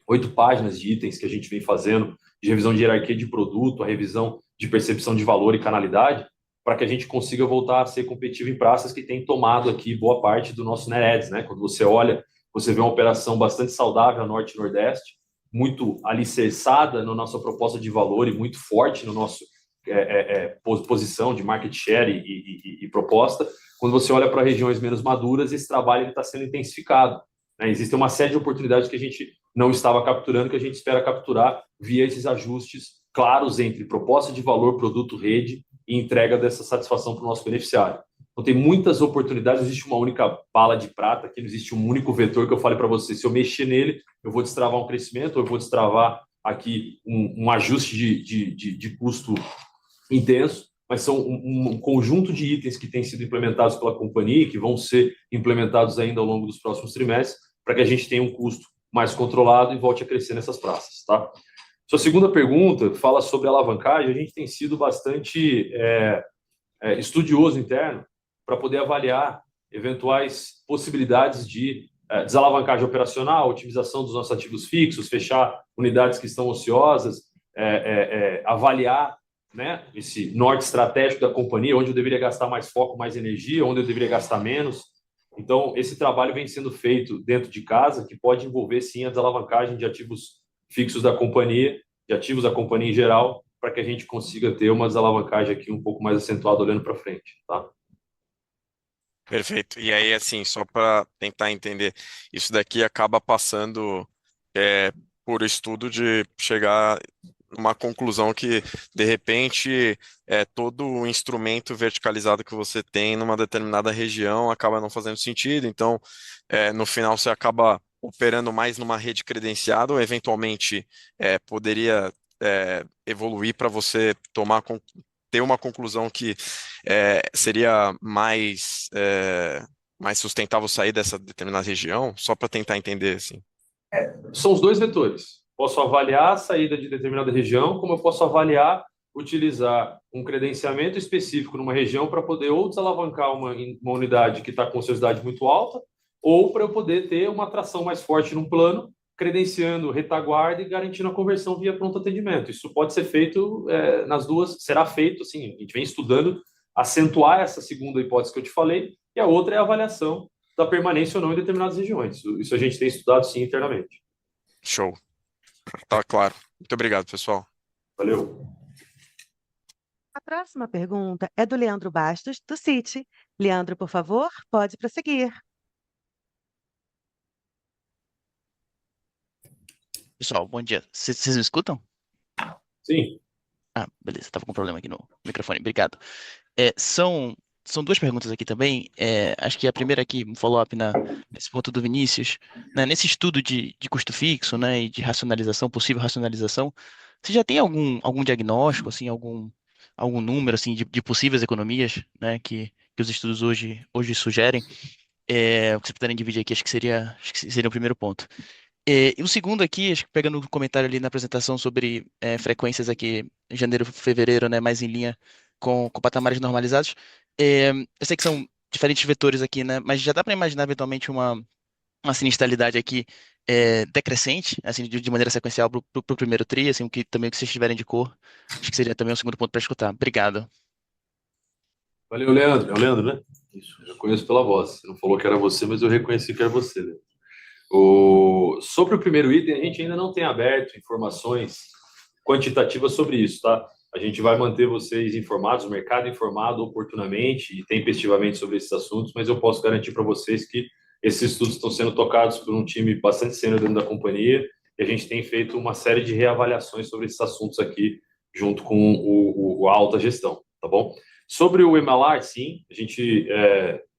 Speaker 3: 8 páginas de itens que a gente vem fazendo, de revisão de hierarquia de produto, a revisão de percepção de valor e canalidade, para que a gente consiga voltar a ser competitivo em praças que tem tomado aqui boa parte do nosso net adds, né? Quando você olha, você vê uma operação bastante saudável a Norte e Nordeste, muito alicerçada na nossa proposta de valor e muito forte no nosso posição de market share e proposta. Quando você olha para regiões menos maduras, esse trabalho está sendo intensificado, né? Existe uma série de oportunidades que a gente não estava capturando, que a gente espera capturar via esses ajustes claros entre proposta de valor, produto, rede e entrega dessa satisfação para o nosso beneficiário. Então, tem muitas oportunidades, não existe uma única bala de prata, aqui não existe um único vetor que eu fale para você, se eu mexer nele, eu vou destravar um crescimento, ou eu vou destravar aqui um ajuste de custo intenso, mas são um conjunto de itens que têm sido implementados pela companhia e que vão ser implementados ainda ao longo dos próximos trimestres, para que a gente tenha um custo mais controlado e volte a crescer nessas praças, tá? Sua segunda pergunta fala sobre alavancagem. A gente tem sido bastante estudioso interno para poder avaliar eventuais possibilidades de desalavancagem operacional, otimização dos nossos ativos fixos, fechar unidades que estão ociosas, avaliar, né, esse norte estratégico da companhia, onde eu deveria gastar mais foco, mais energia, onde eu deveria gastar menos. Então, esse trabalho vem sendo feito dentro de casa, que pode envolver, sim, a desalavancagem de ativos fixos da companhia, de ativos da companhia em geral, para que a gente consiga ter uma desalavancagem aqui um pouco mais acentuada olhando para frente, tá?
Speaker 4: Perfeito. E aí, assim, só para tentar entender, isso daqui acaba passando é, por estudo de chegar numa conclusão que, de repente, todo o instrumento verticalizado que você tem numa determinada região acaba não fazendo sentido. Então, no final, você acaba operando mais numa rede credenciada ou, eventualmente, poderia evoluir para você ter uma conclusão que seria mais sustentável sair dessa determinada região, só para tentar entender, assim.
Speaker 3: São os dois vetores. Posso avaliar a saída de determinada região, como eu posso avaliar utilizar um credenciamento específico numa região para poder ou desalavancar uma unidade que está com ociosidade muito alta, ou para eu poder ter uma atração mais forte num plano, credenciando retaguarda e garantindo a conversão via pronto atendimento. Isso pode ser feito nas duas, será feito, assim, a gente vem estudando acentuar essa segunda hipótese que eu te falei, e a outra é a avaliação da permanência ou não em determinadas regiões. Isso a gente tem estudado, sim, internamente.
Speaker 4: Show. Tá claro. Muito obrigado, pessoal.
Speaker 3: Valeu.
Speaker 1: A próxima pergunta é do Leandro Bastos, do Citi. Leandro, por favor, pode prosseguir.
Speaker 5: Pessoal, bom dia. Vocês me escutam?
Speaker 3: Sim.
Speaker 5: Ah, beleza, estava com um problema aqui no microfone. Obrigado. São duas perguntas aqui também. Acho que a primeira aqui, um follow-up nesse ponto do Vinícius, né, nesse estudo de custo fixo, né, e de racionalização, possível racionalização, você já tem algum diagnóstico, assim, algum número, assim, de possíveis economias, né, que os estudos hoje sugerem? O que vocês puderem dividir aqui, acho que seria o primeiro ponto. E o segundo aqui, acho que pegando o comentário ali na apresentação sobre frequências aqui em janeiro, fevereiro, né, mais em linha com patamares normalizados. Eu sei que são diferentes vetores aqui, né, mas já dá para imaginar eventualmente uma sinistralidade aqui decrescente, assim, de maneira sequencial para o primeiro tri, assim, também o que vocês tiverem de cor, acho que seria também um segundo ponto para escutar. Obrigado.
Speaker 3: Valeu, Leandro. É o Leandro, né? Isso, eu conheço pela voz. Você não falou que era você, mas eu reconheci que era você, Leandro. Sobre o primeiro item, a gente ainda não tem aberto informações quantitativas sobre isso, tá? A gente vai manter vocês informados, o mercado informado oportunamente e tempestivamente sobre esses assuntos, mas eu posso garantir para vocês que esses estudos estão sendo tocados por um time bastante sênior dentro da companhia e a gente tem feito uma série de reavaliações sobre esses assuntos aqui junto com a alta gestão, tá bom? Sobre o MLR, sim, a gente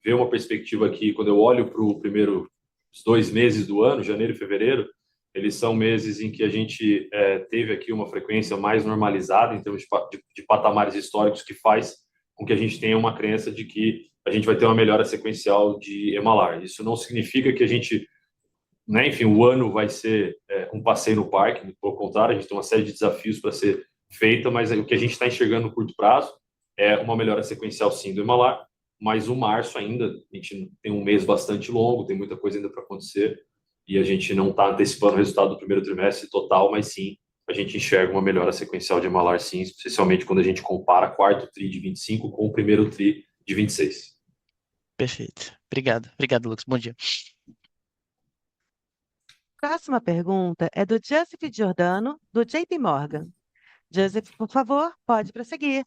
Speaker 3: vê uma perspectiva aqui, quando eu olho para o primeiro os 2 meses do ano, janeiro e fevereiro, eles são meses em que a gente teve aqui uma frequência mais normalizada em termos de patamares históricos, que faz com que a gente tenha uma crença de que a gente vai ter uma melhora sequencial de MLR. Isso não significa que a gente, né, enfim, o ano vai ser um passeio no parque, pelo contrário, a gente tem uma série de desafios para ser feita, mas o que a gente está enxergando no curto prazo é uma melhora sequencial, sim, do MLR, mas o março ainda, a gente tem um mês bastante longo, tem muita coisa ainda para acontecer, e a gente não está antecipando o resultado do primeiro trimestre total, mas sim, a gente enxerga uma melhora sequencial de MLR, sim, especialmente quando a gente compara quarto TRI de 25 com o primeiro TRI de 26.
Speaker 5: Perfeito. Obrigado. Obrigado, Lucas. Bom dia.
Speaker 1: Próxima pergunta é do Joseph Giordano, do JP Morgan. Joseph, por favor, pode prosseguir.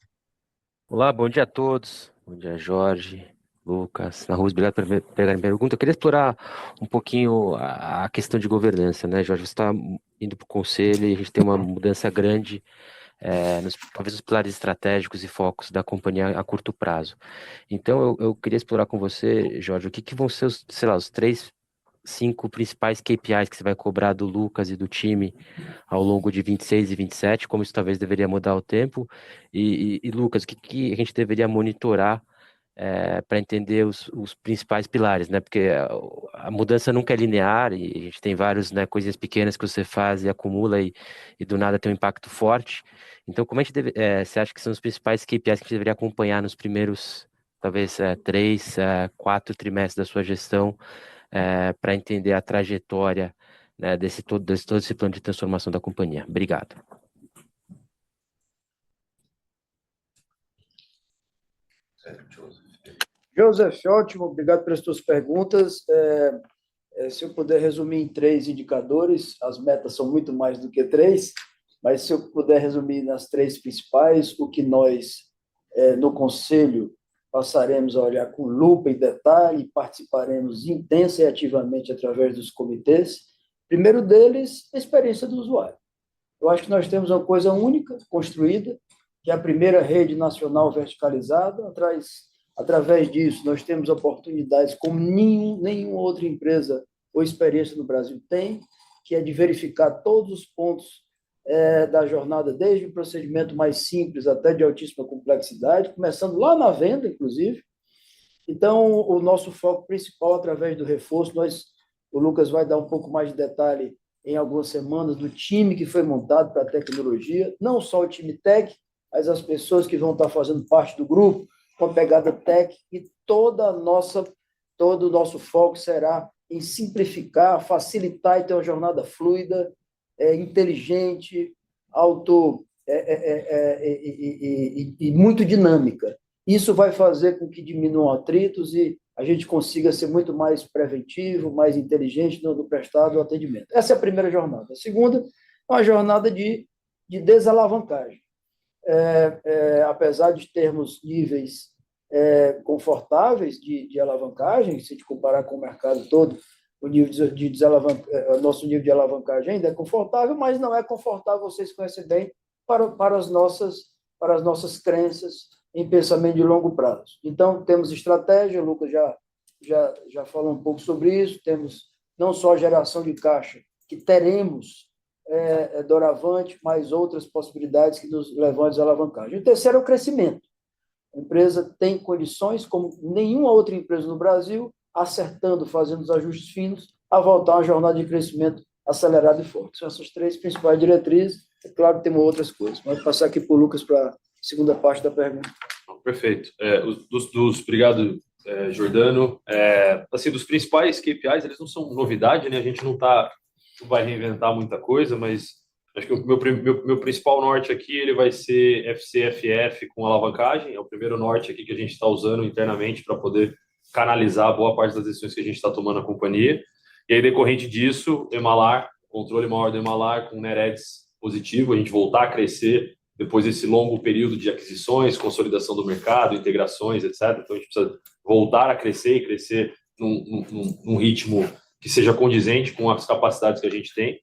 Speaker 6: Olá, bom dia a todos. Bom dia, Jorge, Lucas, Naruz, obrigado por pegarem a pergunta. Eu queria explorar um pouquinho a questão de governança, né, Jorge? Você está indo para o conselho e a gente tem uma mudança grande, talvez nos pilares estratégicos e focos da companhia a curto prazo. Então, eu queria explorar com você, Jorge, o que vão ser sei lá, os 5 principais KPIs que você vai cobrar do Lucas e do time ao longo de 26 e 27, como isso talvez deveria mudar o tempo. E Lucas, o que a gente deveria monitorar para entender os principais pilares, né? Porque a mudança nunca é linear e a gente tem várias, né, coisinhas pequenas que você faz e acumula e do nada tem um impacto forte. Então, como a gente você acha que são os principais KPIs que a gente deveria acompanhar nos primeiros, talvez, 3, 4 trimestres da sua gestão? para entender a trajetória, né, todo esse plano de transformação da companhia. Obrigado.
Speaker 2: Joseph, ótimo, obrigado pelas tuas perguntas. Se eu puder resumir em 3 indicadores, as metas são muito mais do que 3, mas se eu puder resumir nas 3 principais, o que nós, no Conselho, passaremos a olhar com lupa e detalhe, participaremos intensa e ativamente através dos comitês. Primeiro deles, a experiência do usuário. Eu acho que nós temos uma coisa única construída, que é a primeira rede nacional verticalizada. Através disso, nós temos oportunidades como nenhuma outra empresa ou experiência no Brasil tem, que é de verificar todos os pontos da jornada, desde o procedimento mais simples até de altíssima complexidade, começando lá na venda, inclusive. Então, o nosso foco principal, através do reforço, o Lucas vai dar um pouco mais de detalhe em algumas semanas do time que foi montado para a tecnologia, não só o time tech, mas as pessoas que vão estar fazendo parte do grupo, com a pegada tech, e todo o nosso foco será em simplificar, facilitar e ter uma jornada fluida, inteligente, e muito dinâmica. Isso vai fazer com que diminuam atritos e a gente consiga ser muito mais preventivo, mais inteligente no prestado atendimento. Essa é a primeira jornada. A segunda é uma jornada de desalavancagem. Apesar de termos níveis confortáveis de alavancagem, se a gente comparar com o mercado todo, o nosso nível de alavancagem ainda é confortável, mas não é confortável, vocês conhecem bem, para as nossas crenças em pensamento de longo prazo. Então, temos estratégia, o Lucas já falou um pouco sobre isso, temos não só a geração de caixa, que teremos doravante, mas outras possibilidades que nos levam à desalavancagem. O terceiro é o crescimento. A empresa tem condições, como nenhuma outra empresa no Brasil, acertando, fazendo os ajustes finos, a voltar a uma jornada de crescimento acelerado e forte. São essas 3 principais diretrizes. É claro que temos outras coisas. Vou passar aqui para o Lucas para a segunda parte da pergunta.
Speaker 3: Perfeito. Obrigado, Giordano. Assim, dos principais KPIs, eles não são novidade, né? A gente não vai reinventar muita coisa, mas acho que o meu principal norte aqui ele vai ser FCFF com alavancagem. É o primeiro norte aqui que a gente está usando internamente para poder canalizar boa parte das decisões que a gente está tomando na companhia. E aí, decorrente disso, Emalar, controle maior do Emalar com NEREDS positivo, a gente voltar a crescer depois desse longo período de aquisições, consolidação do mercado, integrações, etc. Então, a gente precisa voltar a crescer e crescer num ritmo que seja condizente com as capacidades que a gente tem.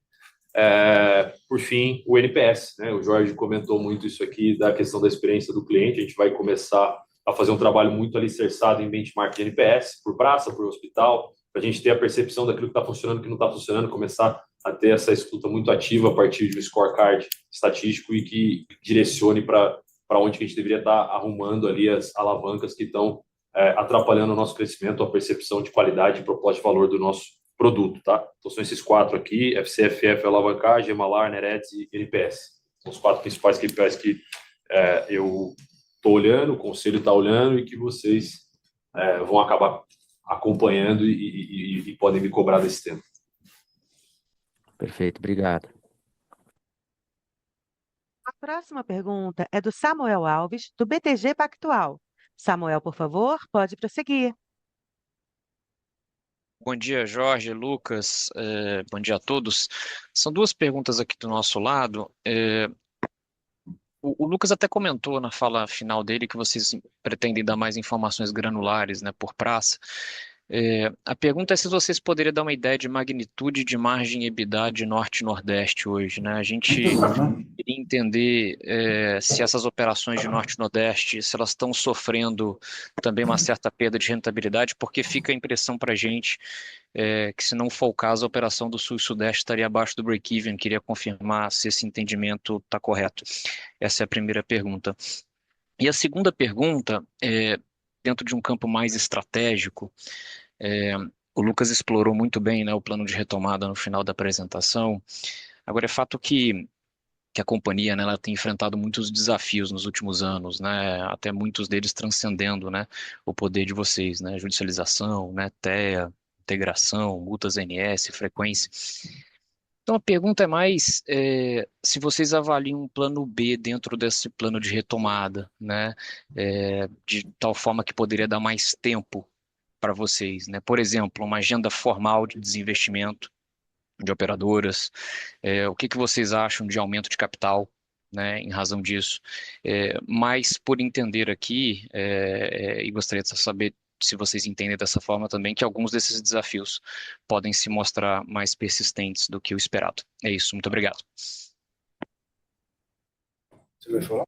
Speaker 3: Por fim, o NPS, né? O Jorge comentou muito isso aqui da questão da experiência do cliente. A gente vai começar a fazer um trabalho muito alicerçado em benchmark de NPS, por praça, por hospital, para a gente ter a percepção daquilo que está funcionando e que não está funcionando, começar a ter essa escuta muito ativa a partir de um scorecard estatístico e que direcione para onde que a gente deveria estar arrumando ali as alavancas que estão atrapalhando o nosso crescimento, a percepção de qualidade e proposta de valor do nosso produto, tá? Então, são esses 4 aqui, FCFF, alavancagem, Emalar, NEREDS e NPS. São os 4 principais KPIs que eu estou olhando, o conselho está olhando e que vocês vão acabar acompanhando e podem me cobrar desse tempo.
Speaker 6: Perfeito, obrigado.
Speaker 1: A próxima pergunta é do Samuel Alves, do BTG Pactual. Samuel, por favor, pode prosseguir.
Speaker 7: Bom dia, Jorge, Lucas, bom dia a todos. São 2 perguntas aqui do nosso lado. O Lucas até comentou na fala final dele que vocês pretendem dar mais informações granulares, né, por praça. A pergunta é se vocês poderiam dar uma ideia de magnitude de margem EBITDA de Norte e Nordeste hoje, né? A gente queria entender se essas operações de Norte e Nordeste, se elas estão sofrendo também uma certa perda de rentabilidade, porque fica a impressão para a gente que, se não for o caso, a operação do Sul e Sudeste estaria abaixo do break-even. Queria confirmar se esse entendimento está correto. Essa é a primeira pergunta. E a segunda pergunta, dentro de um campo mais estratégico, o Lucas explorou muito bem, né, o plano de retomada no final da apresentação. Agora, é fato que a companhia, né, ela tem enfrentado muitos desafios nos últimos anos, né, até muitos deles transcendendo, né, o poder de vocês, né, judicialização, né, TEA, integração, multas ANS, frequência. Então a pergunta é mais se vocês avaliam um plano B dentro desse plano de retomada, né? De tal forma que poderia dar mais tempo para vocês, né? Por exemplo, uma agenda formal de desinvestimento de operadoras, o que vocês acham de aumento de capital, né, em razão disso. Mas por entender aqui, e gostaria de saber se vocês entendem dessa forma também, que alguns desses desafios podem se mostrar mais persistentes do que o esperado. É isso, muito obrigado.
Speaker 2: Você vai falar?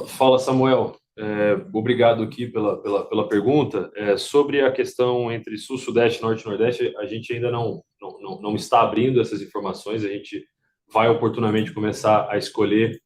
Speaker 3: Fala, Samuel. Obrigado aqui pela pergunta. Sobre a questão entre Sul, Sudeste, Norte e Nordeste, a gente ainda não está abrindo essas informações, a gente vai oportunamente começar a escolher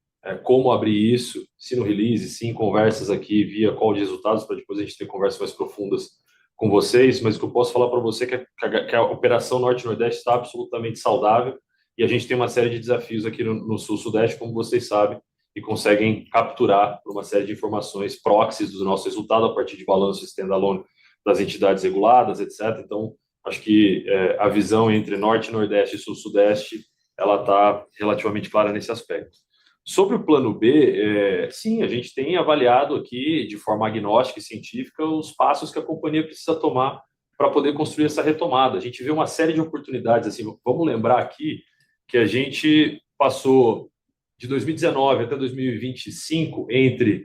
Speaker 3: como abrir isso, se no release, se em conversas aqui via call de resultados, para depois a gente ter conversas mais profundas com vocês, mas o que eu posso falar para você é que a operação Norte e Nordeste está absolutamente saudável e a gente tem uma série de desafios aqui no Sul, Sudeste, como vocês sabem, e conseguem capturar uma série de informações proxies do nosso resultado a partir de balanço standalone das entidades reguladas, etc. Então, acho que a visão entre Norte, Nordeste e Sul, Sudeste, ela está relativamente clara nesse aspecto. Sobre o plano B, sim, a gente tem avaliado aqui de forma agnóstica e científica os passos que a companhia precisa tomar para poder construir essa retomada. A gente vê uma série de oportunidades, assim, vamos lembrar aqui que a gente passou de 2019 até 2025 entre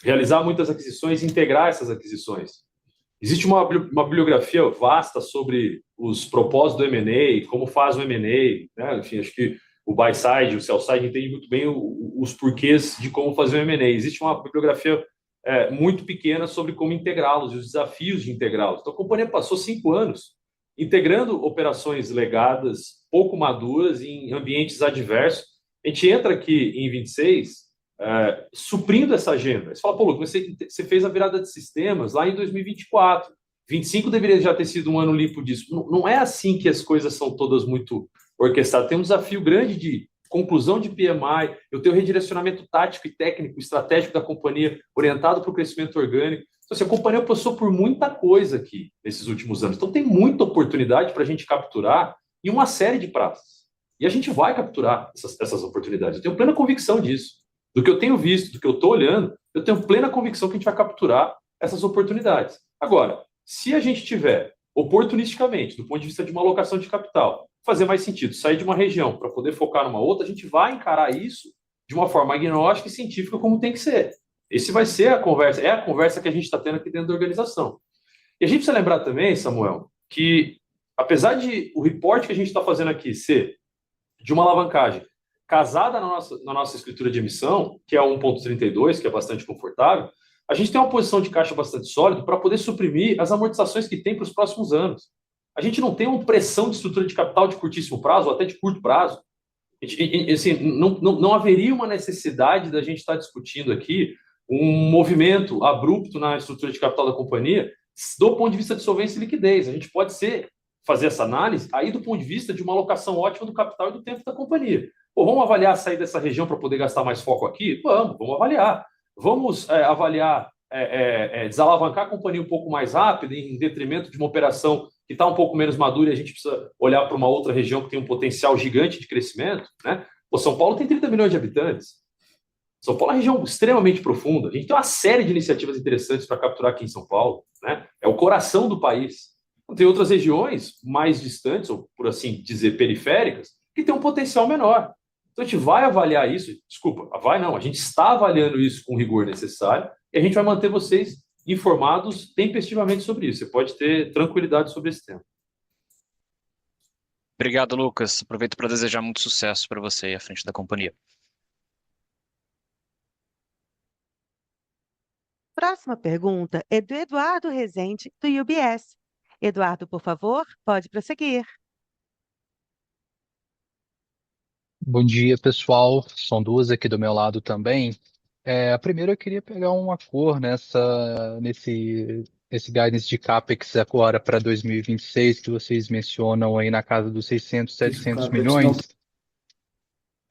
Speaker 3: realizar muitas aquisições e integrar essas aquisições. Existe uma bibliografia vasta sobre os propósitos do M&A, como faz o M&A, né? Enfim, acho que o buy side, o sell side entende muito bem os porquês de como fazer o M&A. Existe uma bibliografia muito pequena sobre como integrá-los e os desafios de integrá-los. Então, a companhia passou 5 anos integrando operações legadas, pouco maduras, em ambientes adversos. A gente entra aqui em 26 suprindo essa agenda. Você fala, pô, Lucas, você fez a virada de sistemas lá em 2024. 25 deveria já ter sido um ano limpo disso. Não é assim que as coisas são todas muito orquestradas. Tem um desafio grande de conclusão de PMI, eu tenho redirecionamento tático e técnico, estratégico da companhia, orientado para o crescimento orgânico. Então, assim, a companhia passou por muita coisa aqui nesses últimos anos. Então, tem muita oportunidade para a gente capturar em uma série de praças. E a gente vai capturar essas oportunidades. Eu tenho plena convicção disso. Do que eu tenho visto, do que eu estou olhando, eu tenho plena convicção que a gente vai capturar essas oportunidades. Agora, se a gente tiver oportunisticamente, do ponto de vista de uma alocação de capital, fazer mais sentido sair de uma região para poder focar numa outra, a gente vai encarar isso de uma forma agnóstica e científica como tem que ser. Esse vai ser a conversa, é a conversa que a gente está tendo aqui dentro da organização. E a gente precisa lembrar também, Samuel, que apesar de o reporte que a gente está fazendo aqui ser de uma alavancagem casada na nossa escritura de emissão, que é 1,32, que é bastante confortável, a gente tem uma posição de caixa bastante sólida para poder suprimir as amortizações que tem para os próximos anos. A gente não tem uma pressão de estrutura de capital de curtíssimo prazo ou até de curto prazo. Assim, não haveria uma necessidade da gente estar discutindo aqui um movimento abrupto na estrutura de capital da companhia do ponto de vista de solvência e liquidez. A gente pode fazer essa análise aí do ponto de vista de uma alocação ótima do capital e do tempo da companhia. Pô, vamos avaliar sair dessa região para poder gastar mais foco aqui? Vamos avaliar. Vamos avaliar desalavancar a companhia um pouco mais rápido, em detrimento de uma operação que está um pouco menos madura e a gente precisa olhar para uma outra região que tem um potencial gigante de crescimento, né? Pô, São Paulo tem 30 milhões de habitantes. São Paulo é uma região extremamente profunda. A gente tem uma série de iniciativas interessantes para capturar aqui em São Paulo, né? É o coração do país. Tem outras regiões mais distantes, ou por assim dizer, periféricas, que têm um potencial menor. Então a gente vai avaliar isso, a gente está avaliando isso com o rigor necessário e a gente vai manter vocês informados tempestivamente sobre isso. Você pode ter tranquilidade sobre esse tema.
Speaker 7: Obrigado, Lucas. Aproveito para desejar muito sucesso para você à frente da companhia.
Speaker 1: Próxima pergunta é do Eduardo Rezende, do UBS. Eduardo, por favor, pode prosseguir.
Speaker 8: Bom dia, pessoal. São duas aqui do meu lado também. A primeira eu queria pegar uma cor nesse guidance de CAPEX agora para 2026, que vocês mencionam aí na casa dos 600, 700 milhões.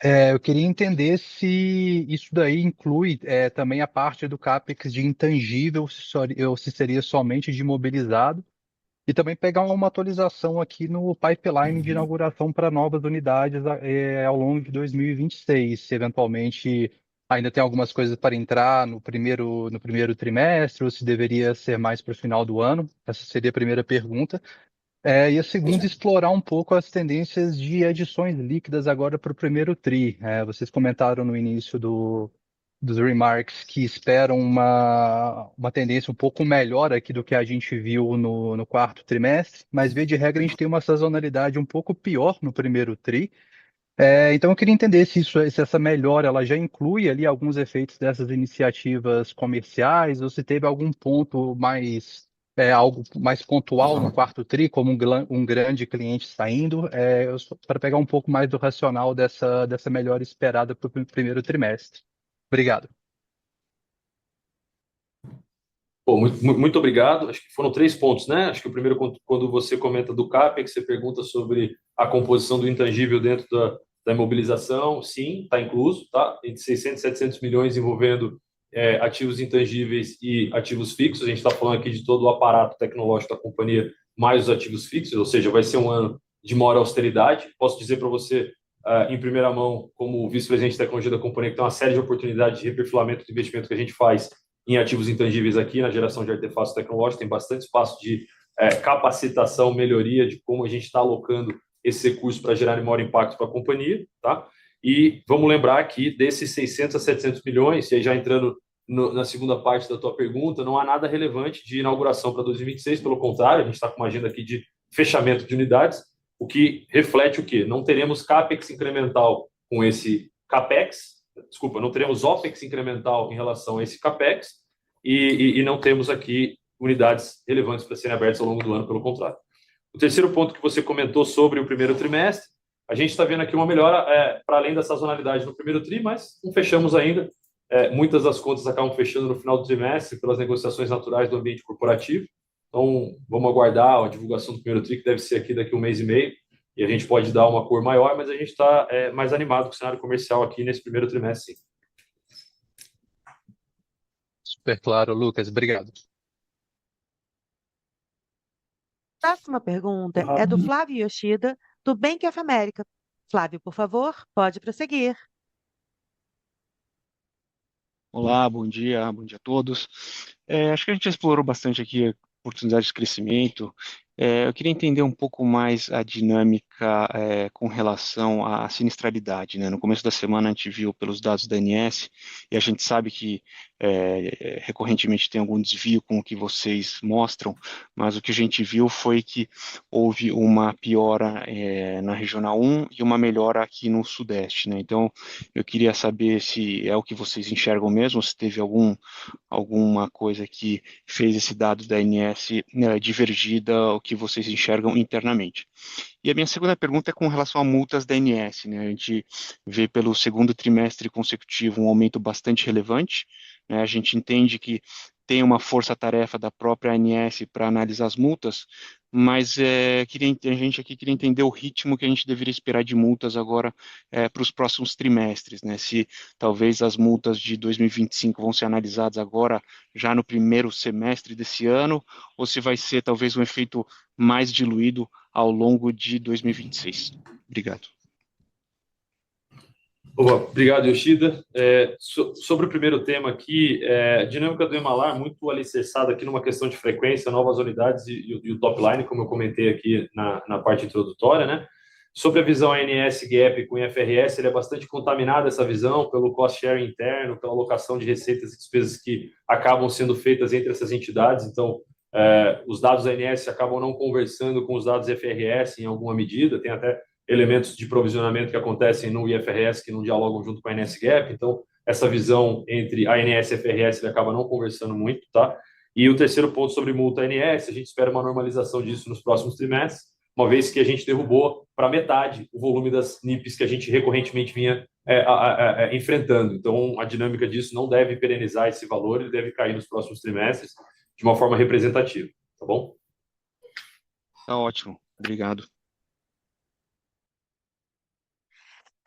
Speaker 8: Eu queria entender se isso daí inclui também a parte do CAPEX de intangível, ou se seria somente de imobilizado, e também pegar uma atualização aqui no pipeline de inauguração para novas unidades ao longo de 2026. Se eventualmente ainda tem algumas coisas para entrar no primeiro trimestre, ou se deveria ser mais para o final do ano. Essa seria a primeira pergunta. E a segunda, explorar um pouco as tendências de adições líquidas agora para o primeiro TRI. Vocês comentaram no início dos remarks que esperam uma tendência um pouco melhor aqui do que a gente viu no quarto trimestre, mas, via de regra, a gente tem uma sazonalidade um pouco pior no primeiro TRI. Então, eu queria entender se essa melhora ela já inclui ali alguns efeitos dessas iniciativas comerciais, ou se teve algum ponto algo mais pontual no quarto TRI, como um grande cliente saindo, para pegar um pouco mais do racional dessa melhora esperada para o primeiro trimestre. Obrigado.
Speaker 3: Pô, muito obrigado. Acho que foram 3 pontos, né? Acho que o primeiro, quando você comenta do CAPEX, você pergunta sobre a composição do intangível dentro da imobilização. Sim, está incluso, tá? Entre 600 e 700 milhões envolvendo ativos intangíveis e ativos fixos. A gente está falando aqui de todo o aparato tecnológico da companhia, mais os ativos fixos, ou seja, vai ser um ano de maior austeridade. Posso dizer para você, em primeira mão, como vice-presidente de tecnologia da companhia, que tem uma série de oportunidades de reperfilamento de investimento que a gente faz em ativos intangíveis aqui na geração de artefatos tecnológicos. Tem bastante espaço de capacitação, melhoria de como a gente está alocando esse recurso para gerar maior impacto para a companhia, tá? E vamos lembrar que desses 600 a 700 milhões, e aí já entrando na segunda parte da tua pergunta, não há nada relevante de inauguração para 2026, pelo contrário, a gente está com uma agenda aqui de fechamento de unidades, o que reflete o quê? Não teremos CAPEX incremental com esse CAPEX, desculpa, não teremos OPEX incremental em relação a esse CAPEX e não temos aqui unidades relevantes para serem abertas ao longo do ano, pelo contrário. O terceiro ponto que você comentou sobre o primeiro trimestre, a gente está vendo aqui uma melhora para além da sazonalidade no primeiro tri, mas não fechamos ainda. Muitas das contas acabam fechando no final do trimestre pelas negociações naturais do ambiente corporativo. Então, vamos aguardar a divulgação do primeiro tri, que deve ser aqui daqui a 1 mês e meio, e a gente pode dar uma cor maior, mas a gente está mais animado com o cenário comercial aqui nesse primeiro trimestre, sim.
Speaker 8: Super claro, Lucas. Obrigado.
Speaker 1: Próxima pergunta é do Flávio Yoshida, do Bank of America. Flávio, por favor, pode prosseguir.
Speaker 9: Olá, bom dia a todos. Acho que a gente explorou bastante aqui oportunidades de crescimento. Eu queria entender um pouco mais a dinâmica com relação à sinistralidade, né? No começo da semana a gente viu pelos dados da ANS e a gente sabe que recorrentemente tem algum desvio com o que vocês mostram, mas o que a gente viu foi que houve uma piora na Regional 1 e uma melhora aqui no Sudeste, né? Então, eu queria saber se é o que vocês enxergam mesmo, se teve alguma coisa que fez esse dado da ANS divergir do que vocês enxergam internamente. E a minha segunda pergunta é com relação a multas da ANS, né? A gente vê pelo segundo trimestre consecutivo um aumento bastante relevante, né? A gente entende que tem uma força-tarefa da própria ANS para analisar as multas, mas a gente aqui queria entender o ritmo que a gente deveria esperar de multas agora para os próximos trimestres, né? Se talvez as multas de 2025 vão ser analisadas agora, já no primeiro semestre desse ano, ou se vai ser talvez um efeito mais diluído ao longo de 2026. Obrigado.
Speaker 3: Obrigado, Yoshida. Sobre o primeiro tema aqui, a dinâmica do Emalar é muito alicerçada aqui numa questão de frequência, novas unidades e o top line, como eu comentei aqui na parte introdutória, né? Sobre a visão ANS Gap com IFRS, ele é bastante contaminada essa visão pelo cost sharing interno, pela alocação de receitas e despesas que acabam sendo feitas entre essas entidades. Então, os dados ANS acabam não conversando com os dados IFRS em alguma medida, tem até elementos de provisionamento que acontecem no IFRS que não dialogam junto com a ANS Gap. Então, essa visão entre ANS e IFRS ele acaba não conversando muito, tá? E o terceiro ponto sobre multa ANS, a gente espera uma normalização disso nos próximos trimestres, uma vez que a gente derrubou para metade o volume das NIPs que a gente recorrentemente vinha enfrentando. Então, a dinâmica disso não deve perenizar esse valor, ele deve cair nos próximos trimestres de uma forma representativa, tá bom?
Speaker 9: Tá ótimo, obrigado.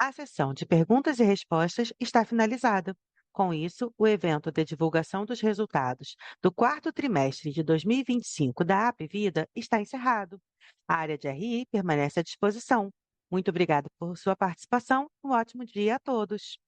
Speaker 1: A sessão de perguntas e respostas está finalizada. Com isso, o evento de divulgação dos resultados do quarto trimestre de 2025 da Apvida está encerrado. A área de RI permanece à disposição. Muito obrigada por sua participação. Um ótimo dia a todos.